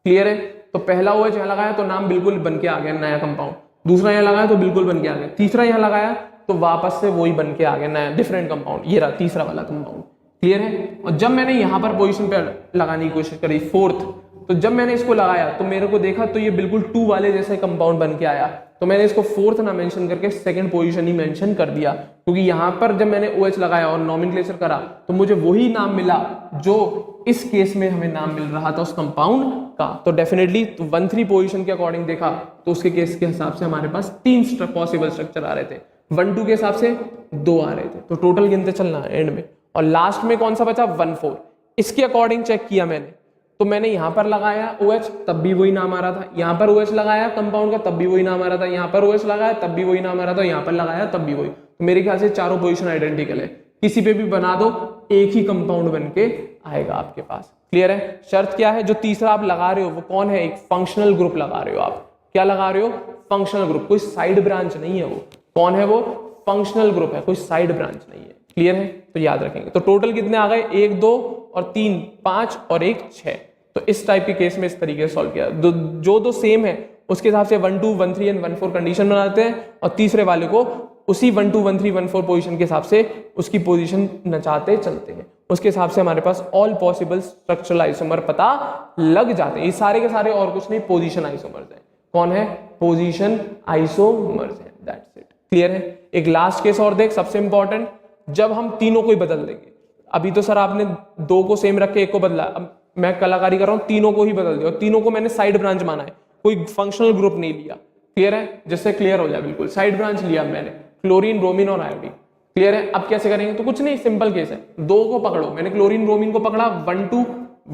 क्लियर है, तो पहला OH यहां लगाया तो नाम बिल्कुल बन के आ गया नया कंपाउंड, दूसरा यहां लगाया तो बिल्कुल बन के आ गया, तीसरा यहां लगाया तो वापस से वही बन के आ गया नया डिफरेंट कंपाउंड, ये रहा तीसरा वाला कंपाउंड, क्लियर है। और जब मैंने यहां पर पोजीशन पे लगाने की कोशिश करी 4th, तो जब मैंने इसको लगाया तो मेरे को देखा तो ये बिल्कुल 2 वाले जैसे कंपाउंड बन के आया, तो मैंने इसको 4th ना मेंशन करके 2nd पोजीशन ही मेंशन कर दिया, क्योंकि यहां पर जब मैंने OH लगाया और नॉमेनक्लेचर करा तो मुझे वही नाम मिला जो इस केस में हमें नाम मिल रहा था उस कंपाउंड का। तो डेफिनेटली 1 3 पोजीशन के अकॉर्डिंग देखा तो उसके केस के हिसाब से हमारे पास 3 पॉसिबल स्ट्रक्चर आ रहे थे, 1 2 के हिसाब से 2 आ रहे थे, तो टोटल गिनते चलना है एंड में। और लास्ट में कौन सा बचा, 1 4, इसके अकॉर्डिंग चेक किया मैंने, तो मैंने यहां पर लगाया OH तब भी वही नाम आ रहा था, यहां पर OH लगाया कंपाउंड का तब भी वही नाम आ रहा था, यहां पर OH लगाया तब भी वही नाम आ रहा था, यहां पर लगाया तब भी वही, तो मेरे ख्याल से चारों पोजीशन आइडेंटिकल है, किसी पे भी बना दो एक ही कंपाउंड बन के आएगा आपके पास, क्लियर है। शर्त क्या है, जो तीसरा आप लगा रहे हो वो कौन है, एक फंक्शनल ग्रुप लगा रहे हो आप, क्या लगा रहे हो, फंक्शनल ग्रुप, कोई साइड ब्रांच नहीं है वो, कौन है वो, फंक्शनल ग्रुप है, कोई साइड ब्रांच नहीं है, क्लियर है। तो याद रखेंगे, तो टोटल कितने आ गए, 1 2 और 3 5 और 1 6, तो इस टाइप के केस में इस तरीके से सॉल्व किया, जो दो सेम है उसके हिसाब से 1 2 1 3 एंड 1 4 कंडीशन बनाते हैं, और तीसरे वाले को उसी 1 2 1 3 1 4 पोजीशन के हिसाब से उसकी पोजीशन नचाते चलते हैं, उसके हिसाब से हमारे पास ऑल पॉसिबल स्ट्रक्चरल आइसोमर पता लग जाते हैं। ये सारे के सारे और कुछ नहीं, पोजीशन आइसोमर्स हैं, कौन है, पोजीशन आइसोमर्स हैं, दैट्स इट, क्लियर है। एक लास्ट केस और देख, सबसे इंपॉर्टेंट, जब हम तीनों को ही बदल देंगे, अभी तो सर आपने 2 को सेम रख के 1 को बदला, अब मैं कलाकारी कर रहा हूं, तीनों को ही बदल दिया, और तीनों को मैंने साइड ब्रांच माना है, कोई फंक्शनल ग्रुप नहीं लिया, क्लियर है, जिससे क्लियर हो जाए बिल्कुल, साइड ब्रांच लिया मैंने, क्लोरीन ब्रोमीन और आयोडीन, क्लियर है। अब कैसे करेंगे, तो कुछ नहीं, सिंपल केस है, 2 को पकड़ो, मैंने क्लोरीन ब्रोमीन को पकड़ा, 1 2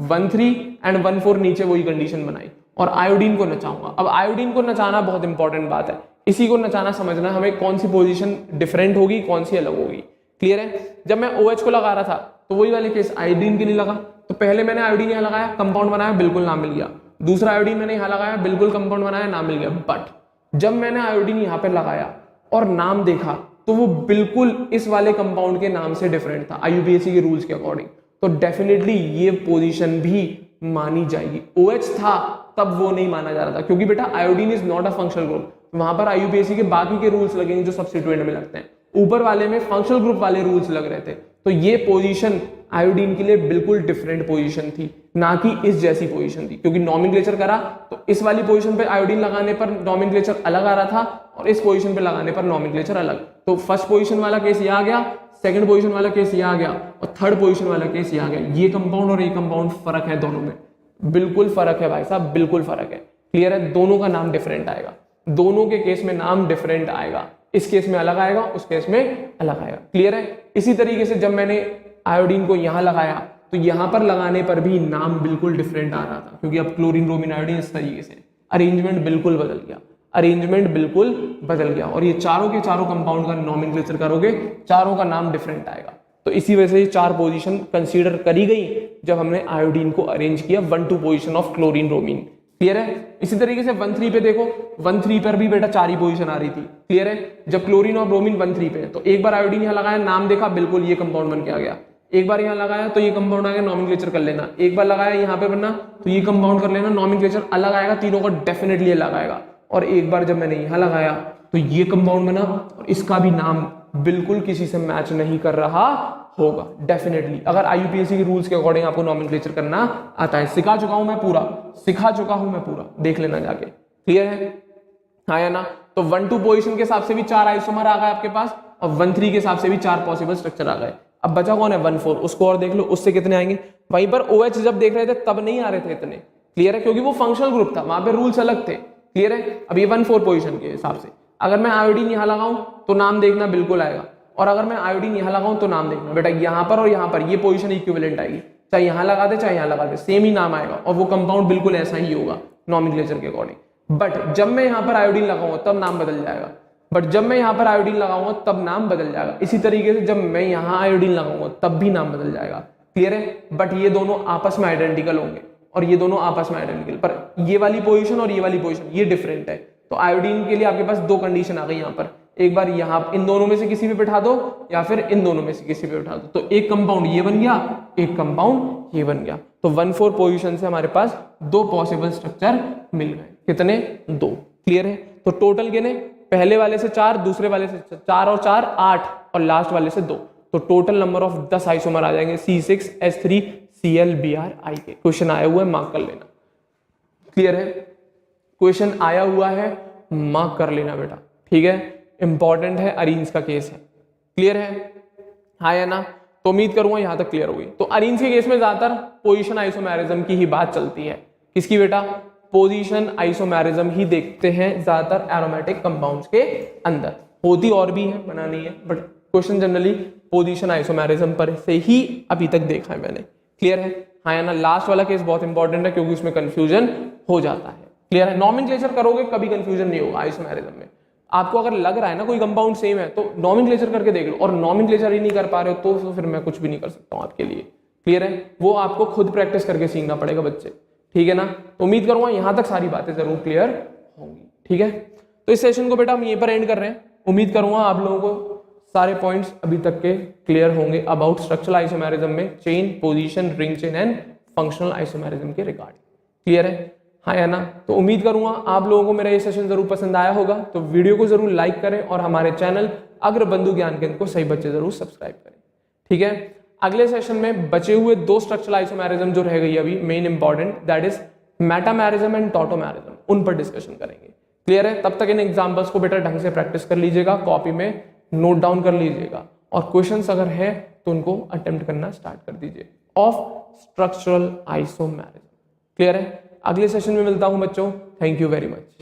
1 3 एंड 1 4 नीचे वही कंडीशन बनाई, और आयोडीन को नचाऊंगा। अब आयोडीन को नचाना बहुत इंपॉर्टेंट बात है, इसी को नचाना समझना हमें, कौन सी पोजीशन डिफरेंट होगी कौन सी अलग होगी, क्लियर है। जब मैं OH को लगा रहा था तो वही वाले केस आयोडीन के लिए लगा, तो पहले मैंने आयोडीन यहाँ लगाया, कंपाउंड बनाया, बिल्कुल नाम मिल गया, दूसरा आयोडीन मैंने यहाँ लगाया, बिल्कुल कंपाउंड बनाया, नाम मिल गया। बट जब मैंने आयोडीन यहाँ पे लगाया और नाम देखा तो वो बिल्कुल इस वाले कंपाउंड के नाम से डिफरेंट था IUPAC के रूल्स के अकॉर्डिंग, तो डेफिनेटली ये पोजीशन भी मानी जाएगी। OH था तब वो नहीं माना जा रहा था, क्योंकि बेटा iodine is not a functional group, वहां पर IUPAC के बाकी के रूल्स लगेंगे जो सब्स्टिट्यूएंट में लगते हैं, ऊपर वाले में फंक्शनल ग्रुप वाले रूल्स लग रहे थे, तो ये पोजीशन आयोडीन के लिए बिल्कुल डिफरेंट पोजीशन थी, ना कि इस जैसी पोजीशन थी, क्योंकि नॉमेनक्लेचर करा तो इस वाली पोजीशन पे आयोडीन लगाने पर नॉमेनक्लेचर अलग आ रहा था और इस पोजीशन पे लगाने पर नॉमेनक्लेचर अलग, तो फर्स्ट पोजीशन वाला केस ये आ गया, सेकंड पोजीशन वाला केस ये आ गया और थर्ड पोजीशन वाला केस ये आ गया। ये कंपाउंड और ये कंपाउंड फर्क है दोनों में, बिल्कुल फर्क है भाई साहब, बिल्कुल फर्क है। क्लियर है, दोनों का नाम डिफरेंट आएगा, दोनों के केस में नाम डिफरेंट आएगा, इस केस में अलग आएगा, उस केस में अलग आएगा। क्लियर है। इसी तरीके से जब मैंने आयोडीन को यहां लगाया तो यहां पर लगाने पर भी नाम बिल्कुल डिफरेंट आ रहा था, क्योंकि अब क्लोरीन ब्रोमीन आयोडीन इस तरीके से अरेंजमेंट बिल्कुल बदल गया, अरेंजमेंट बिल्कुल बदल गया। और ये चारों के चारों कंपाउंड का नॉमेनक्लेचर करोगे, चारों का नाम डिफरेंट आएगा। तो इसी वजह से ये 4 पोजीशन कंसीडर करी गई जब हमने आयोडीन को अरेंज किया 1-2 position of chlorine bromine. Clear है। इसी तरीके से 1-3 पे देखो, 1-3 पर भी बेटा 4 ही पोजीशन आ रही थी। क्लियर है। जब क्लोरीन और ब्रोमीन 1-3 पे है तो एक बार आयोडीन यहाँ लगाया, नाम देखा, बिल्कुल ये कंपाउंड बन के आ गया। एक बार यहाँ लगाया तो ये कंपाउंड आ गया, नॉमेनक्लेचर कर लेना। एक बार लगाया यहाँ पे बनना तो ये कंपाउंड कर लेना, नॉमेनक्लेचर अलग आएगा, तीनों का डेफिनेटली अलग आएगा। और एक बार जब मैंने यहाँ लगाया तो ये कंपाउंड बना और इसका भी नाम बिल्कुल किसी से मैच नहीं कर रहा होगा डेफिनेटली, अगर IUPAC के रूल्स के अकॉर्डिंग आपको नॉमेनक्लेचर करना आता है। सिखा चुका हूं मैं पूरा, सिखा चुका हूं मैं पूरा, देख लेना जाके। क्लियर है, हाँ या ना। तो 1-2 पोजीशन के हिसाब से भी 4 आइसोमर आ गए आपके पास और 1-3 के हिसाब से भी 4 पॉसिबल स्ट्रक्चर आ गए। अब बचा कौन है 1-4, उसको और देख लो, उससे कितने आएंगे। वहीं पर OH जब देख रहे थे तब नहीं आ रहे थे इतने। क्लियर है, क्योंकि वो फंक्शनल ग्रुप था, वहां पे रूल्स अलग थे। क्लियर है। अब ये 1-4 पोजीशन के हिसाब से अगर मैं आयोडीन यहां लगाऊं तो नाम देखना बिल्कुल आएगा, और अगर मैं आयोडीन यहां लगाऊं तो नाम देखना बेटा यहां पर और यहां पर ये पोजीशन इक्विवेलेंट आएगी, चाहे यहां लगा दे चाहे यहां लगा दे, सेम ही नाम आएगा और वो कंपाउंड बिल्कुल ऐसा ही होगा नॉमेनक्लेचर के अकॉर्डिंग। बट जब मैं यहां पर आयोडीन लगाऊंगा तब नाम बदल जाएगा, बट जब मैं यहां पर आयोडीन लगाऊंगा तब नाम बदल जाएगा। इसी तरीके से जब मैं यहां आयोडीन लगाऊंगा तब भी नाम बदल जाएगा। क्लियर है। बट ये दोनों आपस में आइडेंटिकल होंगे और ये दोनों आपस में आइडेंटिकल, पर ये वाली पोजीशन और ये वाली पोजीशन ये डिफरेंट है। तो आयोडीन के लिए आपके पास 2 कंडीशन आ गई यहाँ पर, एक बार यहाँ इन दोनों में से किसी पे बिठा दो या फिर इन दोनों में से किसी पे बिठा दो, तो एक कंपाउंड ये बन गया, एक कंपाउंड ये बन गया। तो 1-4 पोजीशन से हमारे पास 2 पॉसिबल स्ट्रक्चर मिल गए। कितने? 2। क्लियर है। तो टोटल कितने? पहले वाले से 4, दूसरे वाले से 4 और 4 8 और लास्ट वाले से 2, तो टोटल नंबर ऑफ 10 आइसोमर आ जाएंगे C6H3Cl Br क्वेश्चन आया हुआ है, मार्क कर लेना। क्लियर है, क्वेश्चन आया हुआ है, मार्क कर लेना बेटा। ठीक है, इंपॉर्टेंट है, अरेंज का केस है। क्लियर है, हाँ या ना। तो उम्मीद करूंगा यहां तक क्लियर होगी। तो अरेंज के केस में ज्यादातर पोजीशन आइसोमेरिज्म की ही बात चलती है। किसकी बेटा? पोजीशन आइसोमेरिज्म ही देखते हैं ज्यादातर एरोमेटिक कंपाउंड्स के अंदर, होती और भी है, मना नहीं है, but question generally position isomerism पर से ही अभी तक देखा है मैंने। क्लियर है, हाँ या ना। लास्ट वाला केस बहुत इंपॉर्टेंट है क्योंकि उसमें कंफ्यूजन हो जाता है। क्लियर है। नॉमेनक्लेचर करोगे कभी कंफ्यूजन नहीं होगा आइसोमेरिज्म में। आपको अगर लग रहा है ना कोई कंपाउंड सेम है तो नॉमेनक्लेचर करके देख लो, और नॉमेनक्लेचर ही नहीं कर पा रहे हो तो फिर मैं कुछ भी नहीं कर सकता हूं आपके लिए। क्लियर है, वो आपको खुद प्रैक्टिस करके सीखना पड़ेगा बच्चे। ठीक है ना। तो उम्मीद करूंगा यहां तक सारी बातें जरूर क्लियर होंगी। ठीक है, तो इस सेशन को बेटा हम यहीं पर एंड कर रहे हैं। उम्मीद करूंगा आप लोगों को सारे पॉइंट्स अभी तक के क्लियर होंगे अबाउट स्ट्रक्चरल आइसोमेरिज्म में chain, position, ring chain and functional isomerism के रिगार्डिंग। क्लियर है, हाँ या ना। तो उम्मीद करूंगा आप लोगों को मेरा ये सेशन जरूर पसंद आया होगा। तो वीडियो को जरूर लाइक करें और हमारे चैनल अग्रबंधु ज्ञान केंद्र को सही बच्चे जरूर सब्सक्राइब करें। ठीक है, अगले सेशन में बचे हुए 2 स्ट्रक्चरल आइसोमेरिज्म जो रह गई अभी main important, that is metamerism and tautomerism, उन पर डिस्कशन करेंगे। क्लियर है, तब तक इन एग्जाम्पल्स को बेटा ढंग से प्रैक्टिस कर लीजिएगा, कॉपी में नोट डाउन कर लीजिएगा, और क्वेश्चंस अगर है तो उनको अटेम्प्ट करना स्टार्ट कर दीजिए ऑफ स्ट्रक्चरल आइसोमेरिज्म। क्लियर है, अगले सेशन में मिलता हूं बच्चों। Thank you very much.